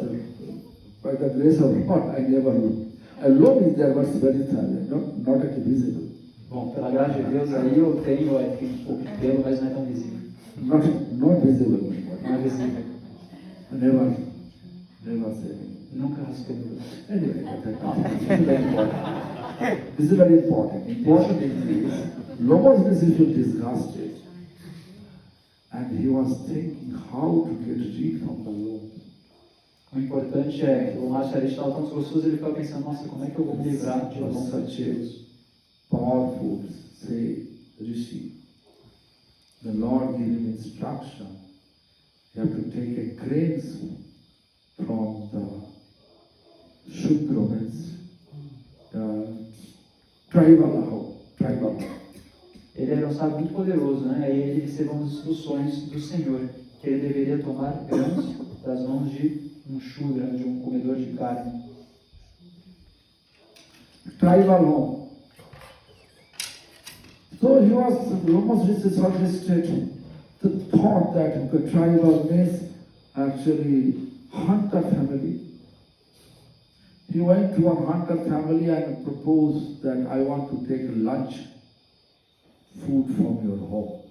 by the grace of God, I never look. Alone is there, but it's very silent, not visible. Bom, pela graça de Deus, aí eu tenho aqui um pouco de pelo, mas não é tão visível. Not visible. Não é visível. Never say. Nunca raspei meu pelo. Anyway, Tudo bem, importa. this is very important. Important is Lomos Rishi was disgusted, and he was thinking how to get rid from the Lom. O importante é que o Lomos estava tão desgostoso, ele ficava pensando, nossa, como é que eu vou me livrar de alguns pelos? Powerful, say Rishi. The Lord gave him instruction. You have to take a grain from the Shudra, means tribal. Ele era um sábio muito poderoso, né? E ele recebeu umas instruções do Senhor, que ele deveria tomar grãos das mãos de um Shudra, de um comedor de carne. Tribal home. So he was almost restricted. The thought that the tribal means actually hunter family. He went to a hunter family and proposed that I want to take lunch food from your home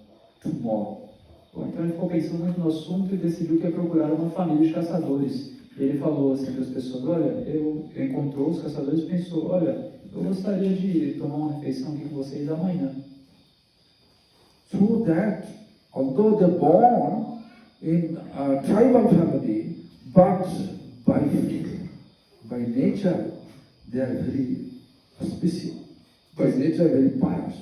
tomorrow. Bom, então ele ficou pensando muito no assunto e decidiu que ia procurar uma família de caçadores. Ele falou assim para as pessoas, olha, eu encontrou os caçadores e pensou, olha, eu gostaria de tomar uma refeição aqui com vocês amanhã. So that although they're born in a tribal family, but by nature they are very auspicious. By nature very pious.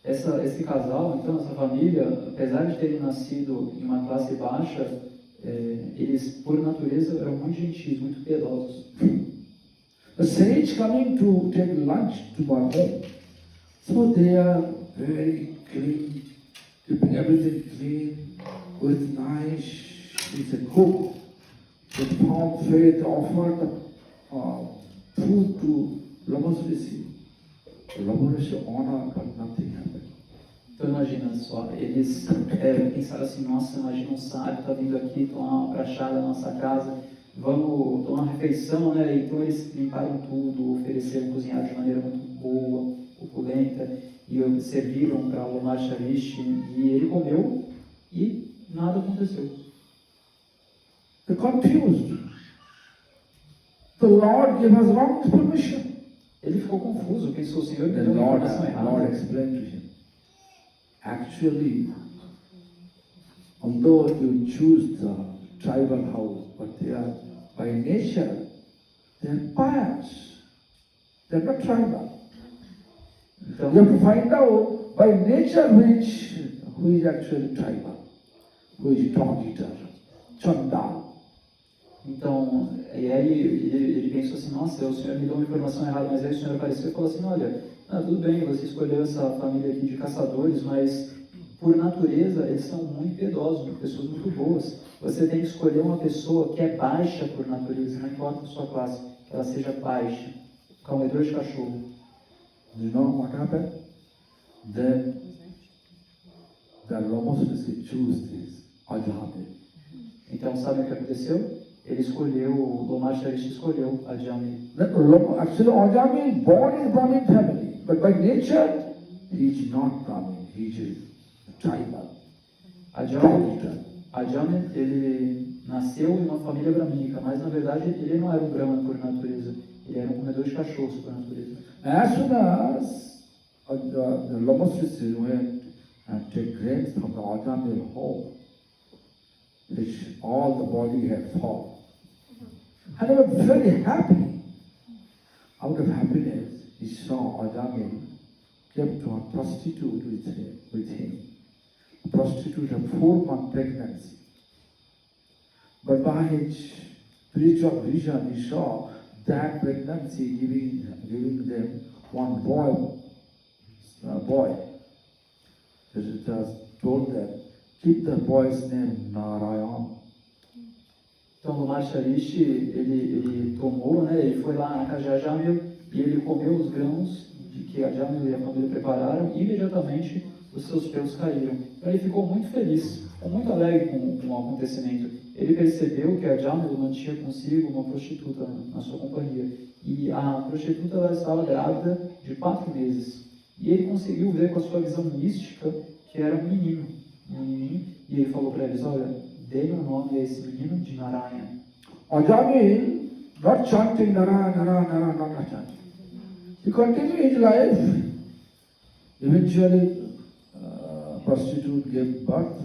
Esse casal, então, essa família, apesar de terem nascido em uma classe baixa, eles, por natureza, eram muito gentis, muito piedosos. The sage coming to take lunch to my home, so they are very clean, keeping everything clean, with nice, it's a cook, with palm faith offered food to Lomos Rishi. Lomos Rishi honor, but nothing happened. Então imagina só, eles pensaram assim, nossa, imagina um sábio está vindo aqui tomar uma prachada na nossa casa, vamos tomar uma refeição, né? Então eles limparam tudo, ofereceram, cozinharam de maneira muito boa, opulenta, e serviram para o Lomos Rishi, e ele comeu e nada aconteceu. They're confused. The Lord gave us wrong permission. Ele ficou confuso, pensou, o Senhor me The deu uma Lord informação errada. explained to him. Actually, although you choose the tribal house, but they are by nature, they are pious. They are not tribal. Então, You have to find out by nature who is actually tribal, who is dog eater, Chandal. Então, e aí ele pensou assim, nossa, o senhor me deu uma informação errada, mas aí o senhor apareceu e falou assim, olha, tudo bem, você escolheu essa família aqui de caçadores, mas por natureza eles são muito piedosos, pessoas muito boas. Você tem que escolher uma pessoa que é baixa por natureza, não importa a sua classe, que ela seja baixa, comedor de cachorro. You know what happened? Then the Ramosrisi choose this Ajami. Então, sabe o que aconteceu? Ele escolheu, o Lomar Sharishi escolheu Ajami. Actually, Ajami born in Brahmin family, but by nature, he is not Brahmin, he is tribal. Ajami, ele nasceu em uma família brahmínica, mas na verdade ele não era um brahman por natureza, ele era um comedor de cachorros por natureza. As soon as the Ramosrisi went and take grains from the Ajami home, which all the body had fallen. And they were very happy. Out of happiness, he saw Ajami kept to a prostitute with him. A prostitute had 4-month pregnancy. But by his spiritual vision, he saw that pregnancy giving them one boy. It has told them, keep the boy's name Narayan. Então, o Sharishi, ele tomou, né, ele foi lá na casa de Ajamil e ele comeu os grãos de que Ajamil e a família prepararam e imediatamente os seus pelos caíram. Então, ele ficou muito feliz, ficou muito alegre com o acontecimento. Ele percebeu que Ajamil mantinha consigo uma prostituta na sua companhia e a prostituta ela estava grávida de 4 meses. E ele conseguiu ver com a sua visão mística que era um menininho, e ele falou para eles, olha, dê um nome a esse menino de Narayana. Ajami, not chanting Narayana, not chanting. He continued his life. Eventually, prostitute gave birth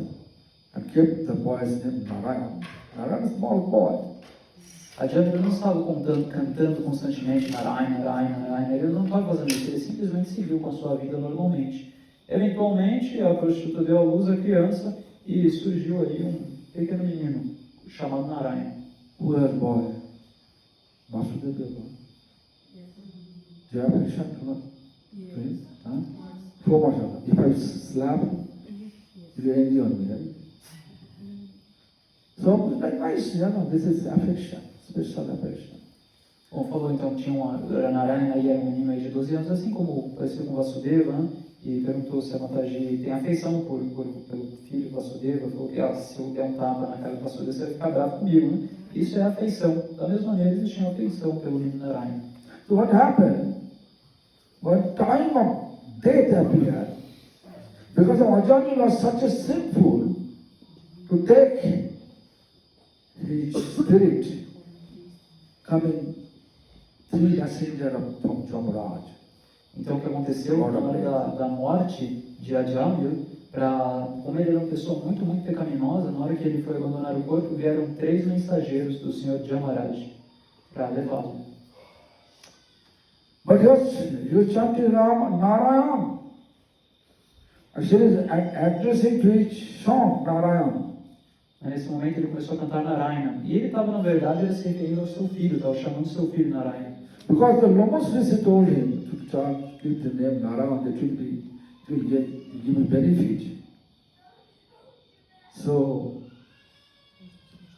and kept the boy's name Narayana. Narayana is a small boy. Ajami não estava cantando constantemente Narayana, ele não estava fazendo isso, ele simplesmente seguiu com a sua vida normalmente. Eventualmente, a prostituta deu à luz a criança e surgiu ali um pequeno menino chamado Narayana. Who was boy? Vasudeva boy. Do you have affection for that? Please? Huh? So much of it. If I slap, you will angry on me, right? So, like nice, this is affection, special affection. Bom, falou então que tinha Narayana aí era um menino aí de 12 anos, assim como parecia com Vasudeva, né? E perguntou se a Mataji tem afeição pelo filho Vasudeva, falou que se eu der um tapa na cara do Vasudeva, você vai ficar bravo comigo, né? Isso é afeição. Da mesma maneira, eles tinham afeição pelo menino Narayana. So what happened? When time of death appeared, because Ajami was such a sinful to take his spirit coming 3 messengers from Jamaraj. Então, o que aconteceu na hora da morte de Ajamil, como ele era uma pessoa muito, muito pecaminosa, na hora que ele foi abandonar o corpo, vieram 3 mensageiros do Senhor Jamaraj para levá-lo. But he was chanting Narayan. Actually, addressing to each song Narayan. Nesse momento ele começou a cantar Narayana. E ele estava, na verdade, se referindo ao seu filho, estava chamando seu filho Narayana. Because the Ramosrisi told him to chant, keep the name Narayan, that will give a benefit. So,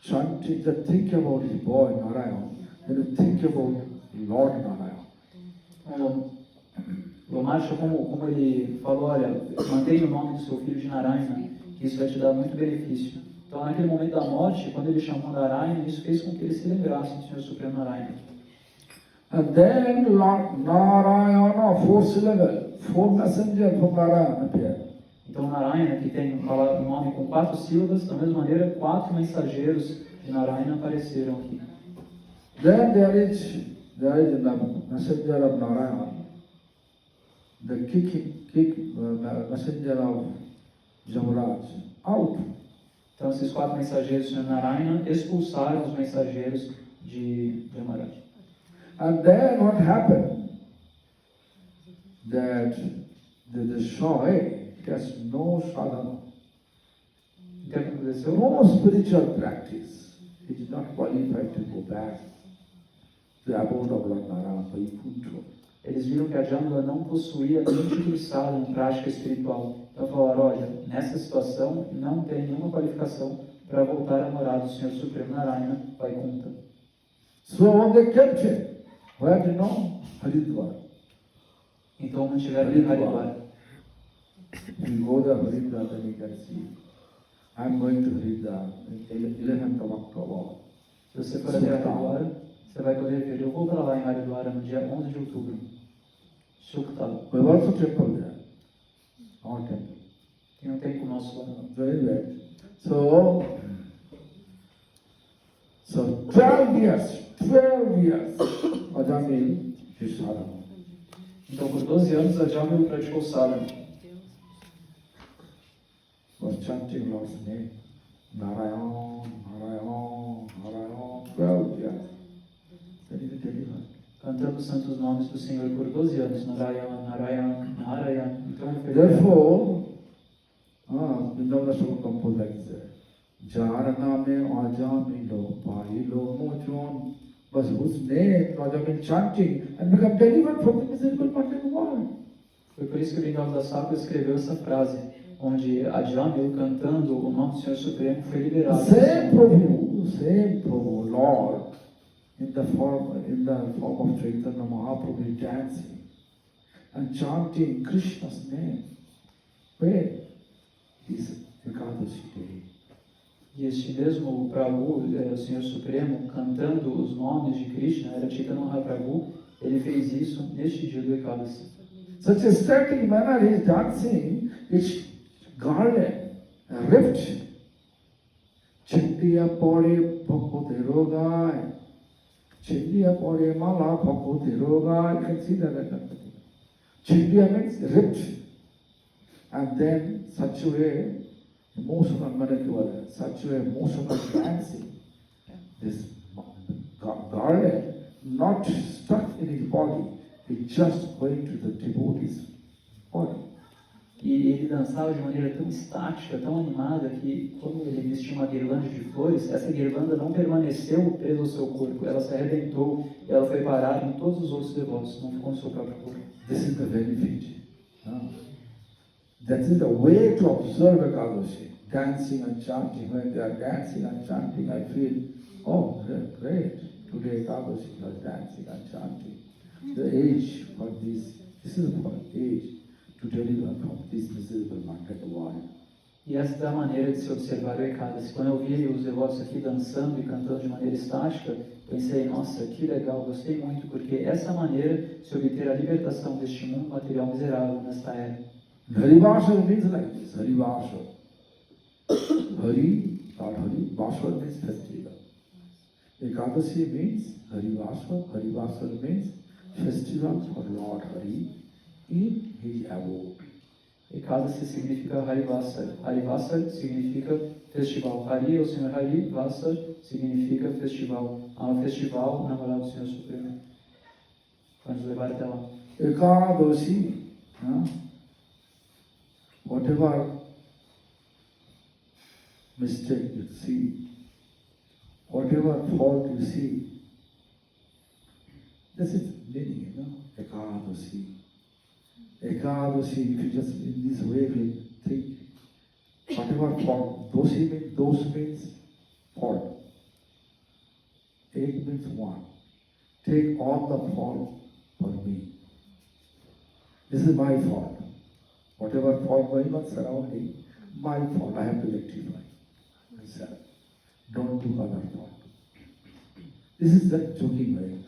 chanting, just think about his boy Narayan, then think about Lord Narayan. Lomacha, como ele falou, olha, mantenha o nome do seu filho de Narayana, que isso vai te dar muito benefício. Então, naquele momento da morte, quando ele chamou Narayana, isso fez com que ele se lembrasse do Senhor Supremo Narayana. And then Narayana, 4 syllables, 4 messengers from Narayana appeared. Então, Narayana, que tem um nome com 4 sílabas, da mesma maneira, 4 mensageiros de Narayana apareceram aqui. Then there is the messenger of Narayana, the messenger of Jamaraj, out. Então, esses 4 mensageiros de Narayana expulsaram os mensageiros de Jamaraj. And then what happened? That they saw, hey, he has no sadhana. aconteceu? No spiritual practice is not qualified to go back to the abode of Lord Narayana, Vaikuntha. Eles viram que a Jamila não possuía nenhum instituição em prática espiritual. Então falaram, olha, nessa situação não tem nenhuma qualificação para voltar a morar do Senhor Supremo Narayana, Vaikuntha. So when they kept him, where do you know? Haridwar. Então mantiveram em Haridwar. If you go to Haridwar, then you can see. I'm going to Haridwar in 11th of October. Se você for até Haridwar, você vai poder ver. Eu vou para lá em Haridwar no dia 11 de outubro. Suktal. We have also temple there. Our temple. Tem um templo nosso lá. Very well. So 12 years, Ajamil is sadhana. Então por 12 anos a Jamila praticou sadhana. Was chanting Lord's name. Narayan, Narayan, Narayan, 12 years. Then he delivered. Cantando os santos nomes do Senhor por 12 anos. Narayana, Narayana, Narayana. Então ele foi Therefore, Vrindavan Shloka composed like this. Jara name Ajamilo, Pailo, Mochon. Was whose name Ajamil chanting and become delivered from the miserable material world. Foi por isso que o Vrindavan Sakura escreveu essa frase, onde a Jamil, cantando o nome do Senhor Supremo, foi liberado. Same Prabhu, Lord, in the form of Chaitanya Mahaprabhu dancing and chanting Krishna's name. Where is Ekadashi day? E este mesmo Prabhu, o Senhor Supremo, cantando os nomes de Krishna, era Chaitanya Mahaprabhu, ele fez isso neste dia do Ekadasi. Such a static manner he is dancing, its garland, rift. Chindiya pore bhakti rogai. Chindiya pore mala bhakti rogai. You can see that. Chindiya means rift. And then such a way, emotional manipulation, such a way emotional dancing. This garland not stuck in his body, it just went to the devotee's body. E ele dançava de maneira tão estática, tão animada, que quando ele vestia uma guirlanda de flores, essa guirlanda não permaneceu presa ao seu corpo, ela se arrebentou e ela foi parar em todos os outros devotos, não ficou no seu próprio corpo. This is the benefit. That is the way to observe Ekadashi. Dancing and chanting. When they are dancing and chanting, I feel, oh, great. Today Ekadashi was dancing and chanting. The age for this is for age to deliver from this miserable material world. E essa é a maneira de se observar o Ekadasi. Quando eu vi os devotos aqui dançando e cantando de maneira estática, pensei, nossa, que legal, gostei muito, porque essa é a maneira de se obter a libertação deste mundo material miserável nesta era. Harivasha means like this. Harivasha. Hari, not Hari. Vasha means festival. Ekadasi means Harivasha. Harivasha means festival for Lord Hari in his abode. Ekadasi significa Harivasa. Harivasa significa festival. Hari é o Senhor Hari, Vasa significa festival. Há um festival na morada do Senhor Supremo. Vai nos levar até lá. Ekadashi, whatever mistake you see, whatever fault you see, this is meaning, Ekadashi. Ekadashi, if you just in this way will think, whatever fault, those means fault. Ek means one. Take all the fault for me. This is my fault. Whatever fault going on surrounding, my fault, I have to rectify myself. Don't do other fault. This is the joking way.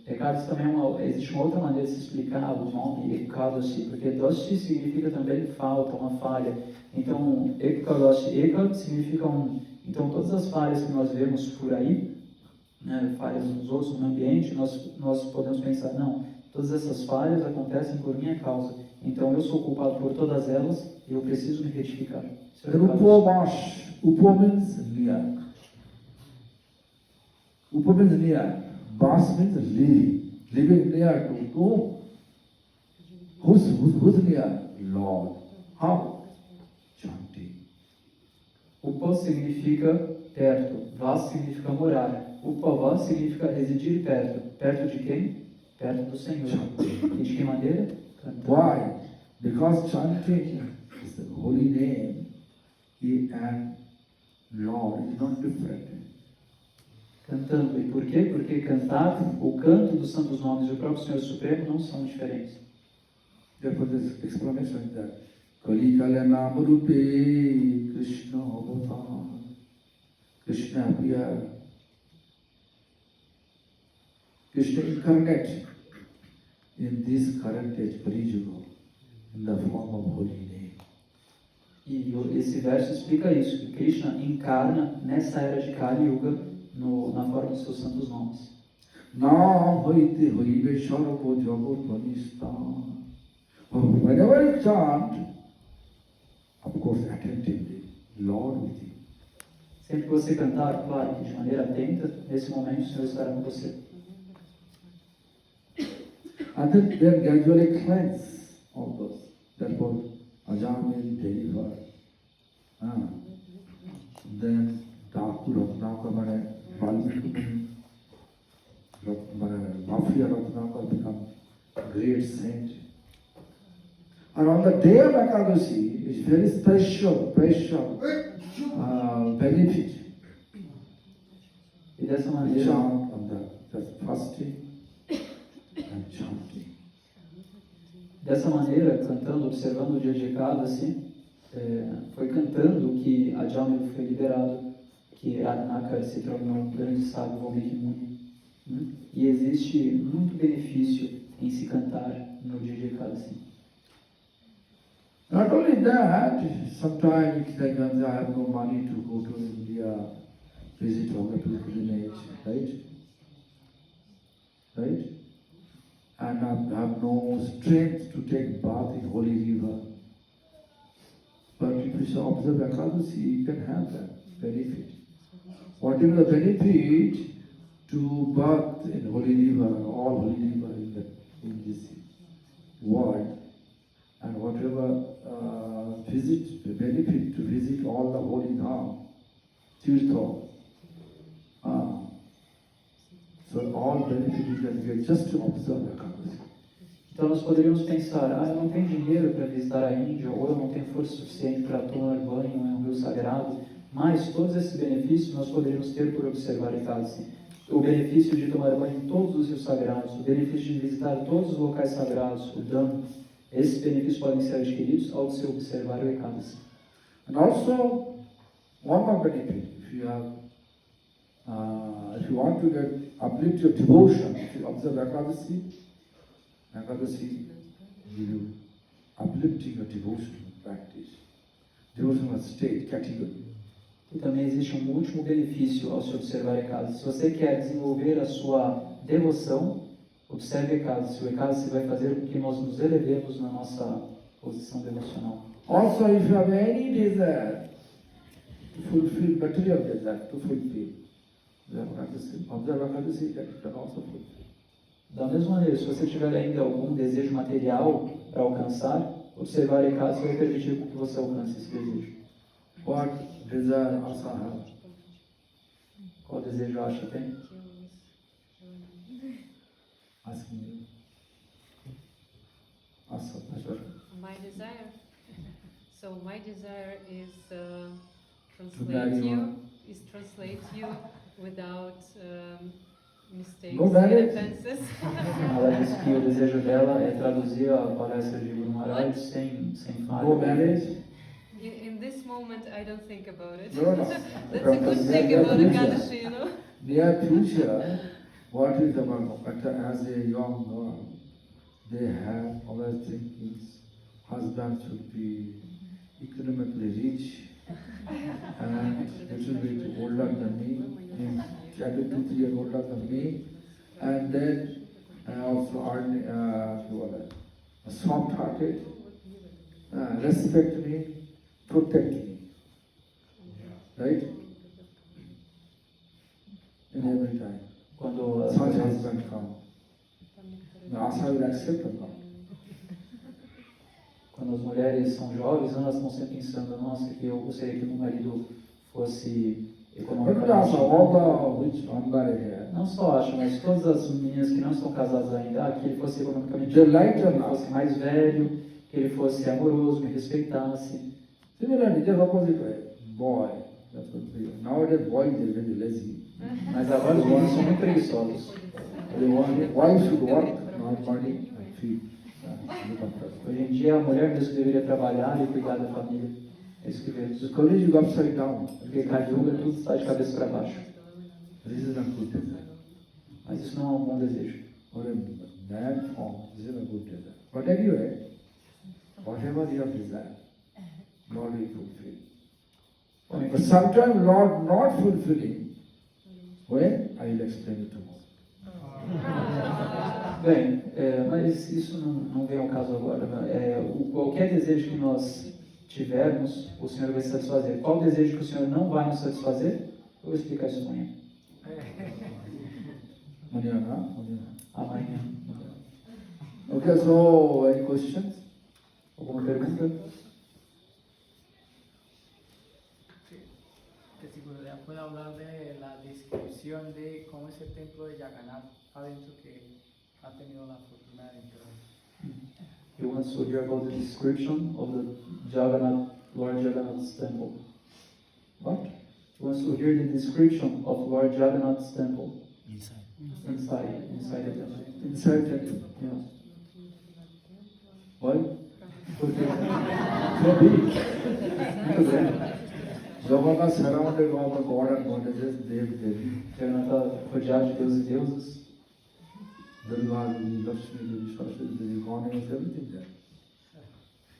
Ekadasi também existe uma outra maneira de se explicar o nome Ekadasi, porque Doshi significa também falta, uma falha. Então, Ekadasi, Eka significa um. Então, todas as falhas que nós vemos por aí, né, falhas nos outros, no ambiente, nós podemos pensar, não, todas essas falhas acontecem por minha causa. Então, eu sou culpado por todas elas e eu preciso me retificar. Upomash. Upo means near. Upo means near. Bas means living. Living near to whom? Who's near? Lord. How? Chanting. Upa significa perto, Vas significa morar. Upava significa residir perto. Perto de quem? Perto do Senhor. E de que maneira? Cantando. Why? Because chanting is the holy name and Lord is not different. Cantando. E por quê? Porque cantar, o canto dos santos nomes e o próprio Senhor Supremo não são diferentes. Therefore, this explanation is that Kali Kalyanam Rupe Krishna Avatar. Krishna appear. Krishna incarnate in this current age, Kali Yuga, in the form of holy name. E esse verso explica isso, que Krishna encarna nessa era de Kali Yuga na forma dos seus santos nomes. Nam hoite hoive sarvo jagot vanistha. Whenever you chant, of course attentively, Lord with you. Sempre que você cantar, claro que de maneira atenta, nesse momento o Senhor estará com você. And then gradually cleanse all those. Therefore, Ajamil deliver. Then Thakur Ratnakar Valmiki Mafia Ratnakar become great saint. And on the day of Ekadashi, it's very special benefit. E dessa We maneira, chant on the fasting and chanting. Dessa maneira, cantando, observando o dia de Ekadasi, foi cantando que Ajamil foi liberado, que Ratnakar se tornou um grande sábio, Valmiki Muni. E existe muito benefício em se cantar no dia de Ekadasi. Not only that, sometimes it's like I have no money to go to India, visit all the pilgrimage, right? And I have no strength to take bath in holy river. But if you observe Ekadasi, you can have that benefit. Whatever the benefit to bath in holy river, all holy river in this world, and whatever the benefit to visit all the holy dham, tirtha. So all benefit you can get just to observe Ekadasi. Então nós poderíamos pensar, eu não tenho dinheiro para visitar a Índia, ou eu não tenho força suficiente para tomar banho em um rio sagrado, mas todos esses benefícios nós poderíamos ter por observar Ekadasi. O benefício de tomar banho em todos os rios sagrados, o benefício de visitar todos os locais sagrados, o Dham, esses benefícios podem ser adquiridos ao se observar o Ekadasi. And also, one more benefit, if you want to uplift your devotion, if you observe Ekadasi give you uplifting your devotion practice, devotional state category. E também existe um último benefício ao se observar Ekadasi. Se você quer desenvolver a sua devoção, observe Ekadasi. O Ekadasi vai fazer com que nós nos elevemos na nossa posição devocional. Also, if you have any desire to fulfill material desire, to fulfill, observe Ekadasi, that you can also fulfill. Da mesma maneira, se você tiver ainda algum desejo material para alcançar, observar Ekadasi vai permitir com que você alcance esse desejo. What desire Asa have? Qual desejo Asha tem? Ask me. Asa. My desire. So my desire is marry translate you without mistakes Go and marry. offenses. Ela disse que o desejo dela é traduzir a palestra de Guru Maharaj sem falha. No marriage? In this moment, I don't think about it. No. That's a good thing about Ekadashi, you know. Near future, what is about as a young girl, they have always thinking husband should be economically rich and little bit older than me, maybe 2-3 years older than me, and then also earn soft-hearted, respect me, protect me, right? In every time. Quando as Such mulheres, husband come. Now Asa will accept or not? quando as mulheres são jovens, elas estão sempre pensando, nossa, que eu gostaria que meu marido fosse But we also, economicamente... all the which unmarried here, Não só acho, mas todas as meninas que não estão casadas ainda, que ele fosse economicamente they rico, like que them ele now. fosse mais velho, que ele fosse amoroso, me respeitasse. Similarly, just opposite way, boy. That's what we, nowadays boys are very lazy. Mas agora os meninos são muito preguiçosos. They want, wife should work, not money, and feed. Look after. Hoje em dia a mulher mesmo que deveria trabalhar e cuidar da família. É isso que vemos. The Kali Yuga upside down. Porque Kali Yuga tudo está de cabeça para baixo. This is not good desire. Mas isso não é um bom desejo. For a man form, this is a good desire. But anyway, whatever you have desire, Lord will fulfill. But sometimes Lord not fulfilling, when I will explain it tomorrow. Bem, mas isso não vem ao caso agora. Qualquer desejo que nós tivermos, o Senhor vai satisfazer. Qual desejo que o Senhor não vai nos satisfazer? Eu vou explicar isso amanhã. Amanhã. Okay, so any questions? Alguma pergunta? Si puede hablar de la descripción de cómo es el templo de Jagannath adentro que ha tenido la fortuna de entrar. He wants to hear about the description of the Jagannath, Lord Jagannath's temple. What? He wants to hear the description of Lord Jagannath's temple. Inside the temple. Inside temple. Yeah. Why? Porque So big. muito grande. Jagannath surrounded all the god and goddesses, Devi. Jagannath está rodeado de deuses e deusas. Durga, Lakshmi, Devi, Saraswati, Devi, goddess, everything there.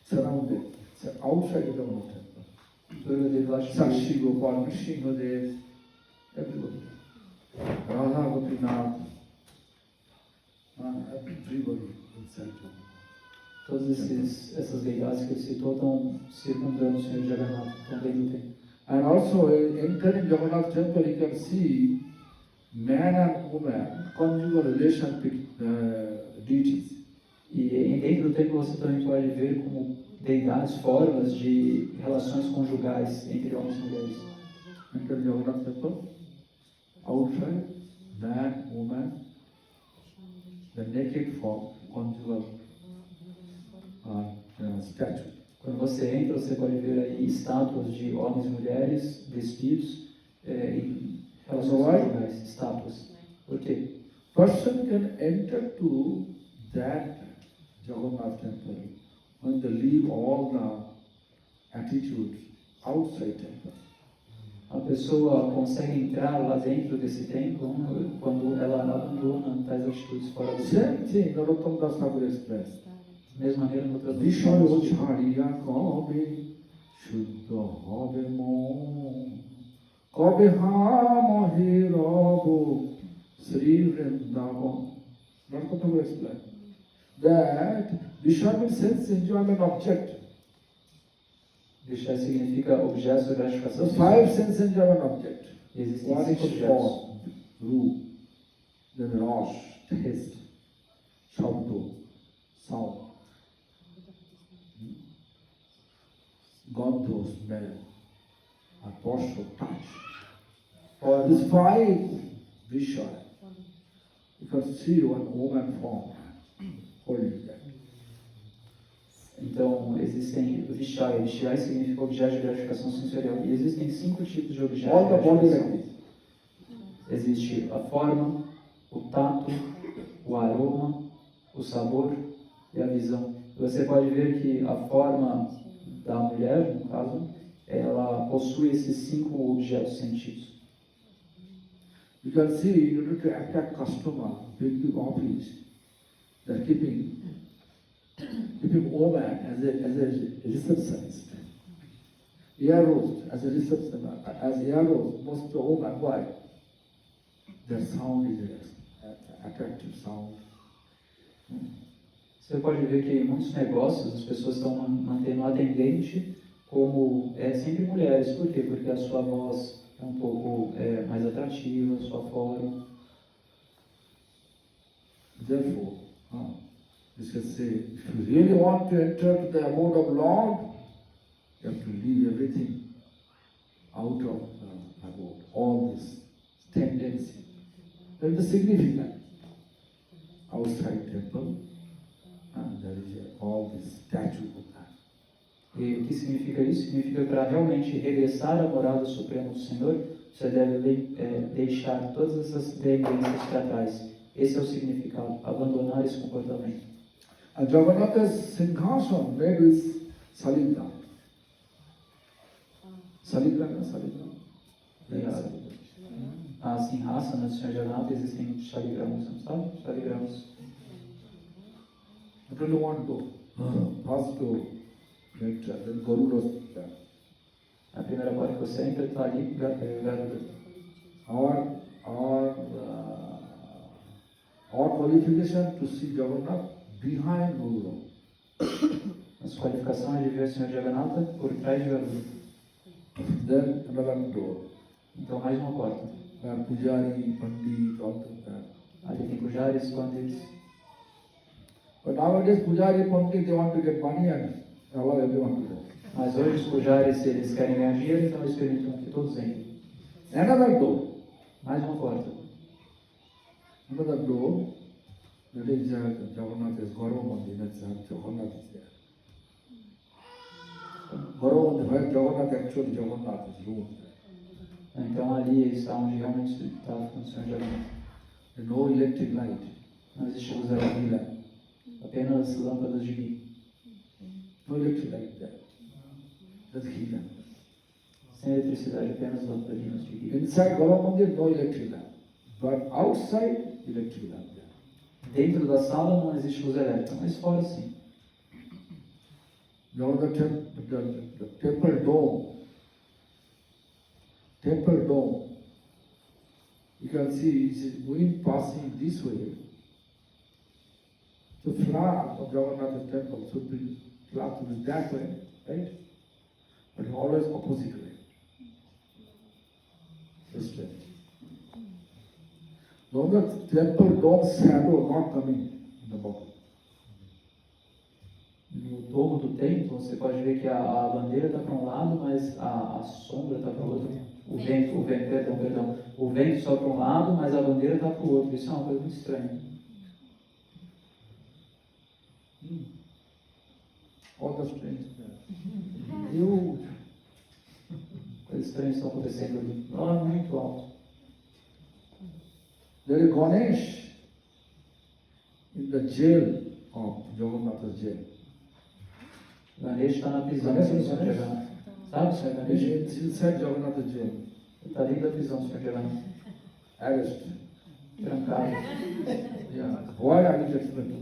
Surrounded. So outside of the mountain. Durga Devi, Lakshmi, Sakshi, Gopal, Krishna, Dev, everybody. Radha, Gopinath, everybody inside. todas essas deidades que ele citou estão circundando o Senhor Jagannath, estão dentro do templo. And also, entering Jagannath temple, you can see man and woman, conjugal relation with deities. E dentro do templo você também pode ver como deidades, formas de relações conjugais entre homens e mulheres. Enter Jagannath temple, outside, man, woman, the naked form, conjugal statue. Quando você entra, você pode ver aí estátuas de homens e mulheres vestidos em relações conjugais, estátuas. Por quê? Person can enter to that Jagannath temple when they leave all the attitudes outside temple. A pessoa consegue entrar lá dentro desse templo quando ela abandona tais atitudes fora do Same templo. thing, Narottam Das Thakur expressed. Da mesma maneira, no outro Vishal chhariya kabe shuddha habe mon kabe hamahe rabo Sri Vrindavan. Narottam Thakur explained that Vishal means sense enjoyment object. Deixar significa objetos de The gratificação. five sense enjoyment object. Existem One 5 is objetos. form, root, then rash, taste, shabdo, sound, gandho, smell, and posture, touch. For these five vishaya, you can see one woman form holding that. Então, existem Vishaya. Vishaya significa objeto de gratificação sensorial. E existem 5 tipos de objetos All de the body gratificação. like this. Existe a forma, o tato, o aroma, o sabor e a visão. Você pode ver que a forma da mulher, no caso, ela possui esses 5 objetos sentidos. You can see, in order to attract customer, big office, they're keeping woman as a receptionist. Ear rose as a receptionist, as ear rose, most woman, why? Their sound is attractive sound. Você pode ver que em muitos negócios as pessoas estão mantendo o atendente como sempre mulheres. Por quê? Porque a sua voz é um pouco mais atrativa, a sua forma. Therefore, you can say, if you really want to enter to the abode of Lord, you have to leave everything out of about all this tendency. There is a significance. Outside temple, and there is all this statue of that. E o que significa isso? Significa para realmente regressar à morada suprema do Senhor, você deve deixar todas essas tendências para trás. Esse é o significado, abandonar esse comportamento. And Jagannath's Singhasana made with Saligra. Saligra. A Sinhasana do Senhor Jagannath existem shaligramas, não sabe? Shaligramas. I don't want to first to get then Garuda. A primeira parte que você entra está ali, Garuda. Our qualification to see Jagannath behind Garuda. Nossa qualificação é de ver o Senhor Jagannatha por trás de Garuda. Then another door. Então mais uma porta. Where Pujari, Pandit, all of that. Ali tem pujaris, pandits. But nowadays Pujari, Pandit, they want to get money and allow everyone to go. Mas hoje os pujaris, eles querem ganhar dinheiro, então eles permitem que todos entrem. Another door. Mais uma porta. Another door. That is Jagannath is Gaurav Mandir. That's Jagannath is there. Gaurav Mandir, where Jagannath actually Jagannath is ruled. Então ali está onde realmente está o Senhor Jagannatha. No electric light. Não existe luz elétrica, apenas lâmpadas de ghee. No electric light there. That's Hila. Sem eletricidade, apenas lâmpadas de ghee. Inside Gaurav Mandir, no electric light. But outside, electric light there. Dentro da sala não existe luz elétrica, mas fora sim. Now the temple dome. Temple dome. You can see it's wind passing this way. The flag of Jagannath temple should be flag to be that way, right? But always opposite way. This way. Now the temple dome shadow not coming in the bottom. No topo do templo, você pode ver que a bandeira está para um lado, mas a sombra está para o outro. O vento só para um lado, mas a bandeira está para o outro. Isso é uma coisa muito estranha. All the strange. Coisas estranhas estão acontecendo ali. Lá muito alto. There is Ganesh in the jail of Jagannath jail. Ganesh está na prisão do Senhor Jagannatha. Sabe, Senhor Ganesh? It's inside Jagannath jail. Está dentro da prisão do Senhor Jagannatha. Arrest. Trancado. Yeah. Why I need to explain to you?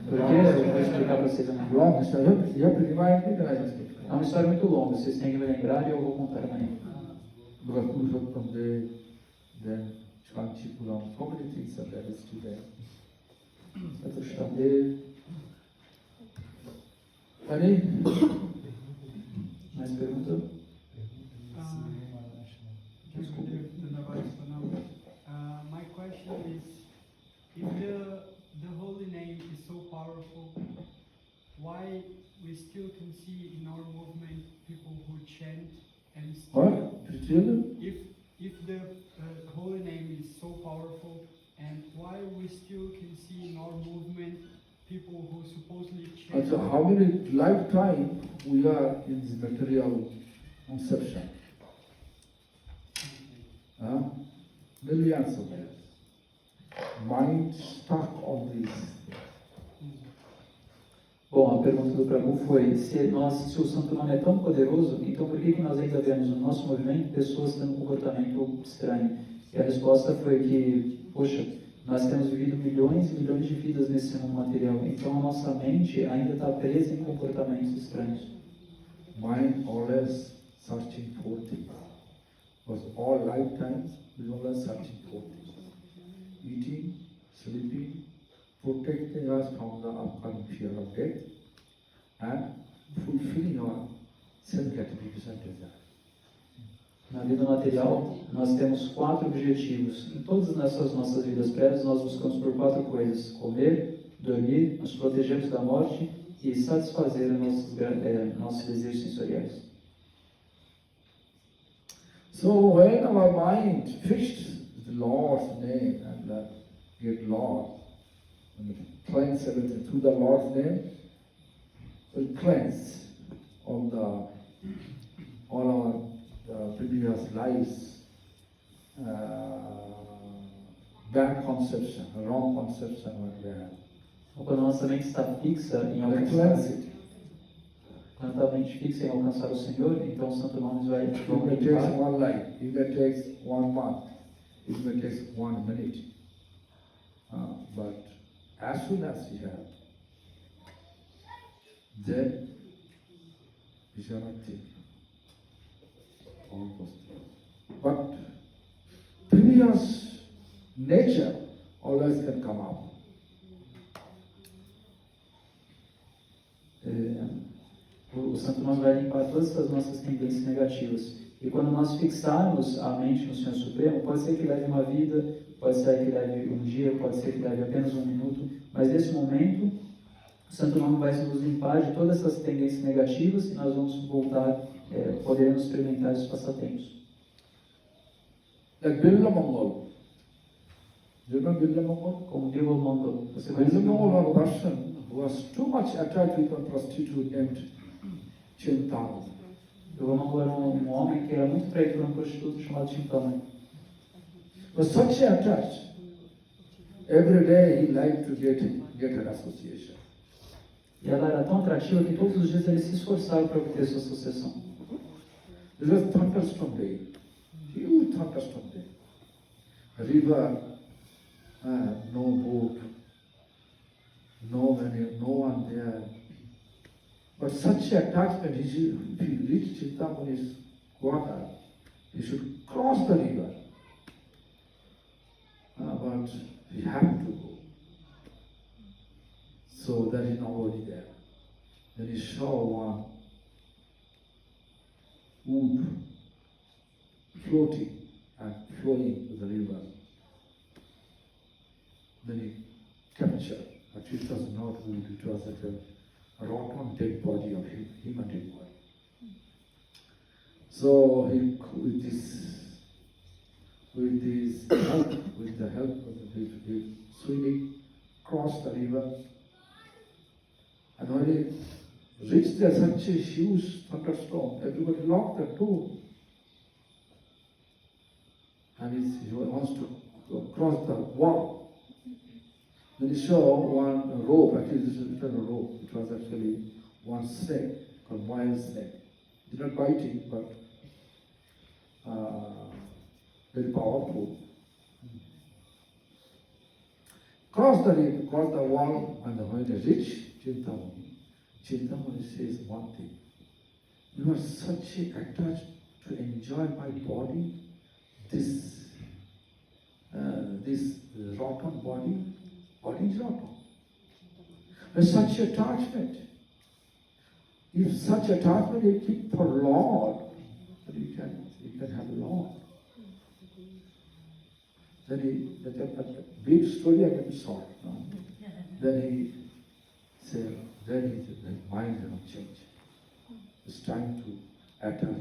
Por quê? Eu vou explicar para vocês amanhã. Long story. You have to remind me that I explain. É uma história muito longa, vocês têm que me lembrar e eu vou contar amanhã. Because Purushottam Day, then Kanchipuram, so many things are there still there. Satrushtande. Any? Mais pergunta? My question is, if the holy name is so powerful, why we still can see in our movement people who chant and still, What? Still? if the holy name is so powerful, and why we still can see in our movement people who supposedly chant? So how many lifetime we are in this material conception? Millions of years. Mind stuck on this. Bom, a pergunta do Prabhu foi, se o Santo Nome é tão poderoso, então por que nós ainda vemos no nosso movimento pessoas tendo um comportamento estranho? E a resposta foi que, poxa, nós temos vivido milhões e milhões de vidas nesse mundo material, então a nossa mente ainda está presa em comportamentos estranhos. Mind always searching for things. Because all lifetimes we always searching for things. Eating, sleeping, protecting us from the upcoming fear of death, and fulfilling our self-gratification desire. Na vida material, nós temos 4 objetivos. Em todas essas nossas vidas prévias, nós buscamos por 4 coisas: comer, dormir, nos protegermos da morte e satisfazer nossos desejos sensoriais. So when our mind fixed the Lord's name and get Lord, and cleanse everything through the Lord's name, will cleanse all our previous lives, bad conception, wrong conception were there. Então, quando a nossa mente está fixa em And alcançar, cleanse it. quando a mente fixa em alcançar o Senhor, então o Santo Nome vai It may take limpar. one life, it may take 1 month, it may take 1 minute. But as soon as you have, then you shall not think all those things. But previous nature always can come up. O Santo Nome vai limpar todas as nossas tendências negativas. E quando nós fixarmos a mente no Senhor Supremo, pode ser que leve uma vida, pode ser que leve um dia, pode ser que leve apenas 1 minuto, mas nesse momento, o Santo Nome vai nos limpar de todas essas tendências negativas e nós vamos voltar, poderemos experimentar esses passatempos. Like Birla Mongol. Do you know Birla Mongol? Como Deus mandou. Você conhece Birla o Mongol was a person who was too much attached with a prostitute named Chintan. Deus mandou era um homem que era muito traído por um prostituto chamado Chintama. Was such attached. Every day he liked to get an association. E ela era tão atrativa que todos os dias ele se esforçava para obter sua associação. It was thunderstorm day. Huge thunderstorm day. A river, no boat, no one there. But such attachment, if you reach Chintamani's quarter, you should cross the river. But you have to go. So there is nobody there. Then he saw one wood floating and flowing to the river. Then he captured, but it was not wood, it was a rotten dead body of human dead body. So he, with the help of his swimming, crossed the river. And when he reached there, such a huge thunderstorm, everybody locked the door. And he wants to cross the wall. Then he saw one rope, actually this is not a rope, it was actually one snake, called wild snake. It did not bite him, but very powerful. Cross the wall, and when he reached Chintamani says one thing. You are such attached to enjoy my body, this rotten body is rotten. There's such attachment. If such attachment you keep for Lord, then you can have Lord. Then a big story I can solve. No? Then he said, then his mind will change. It's time to attach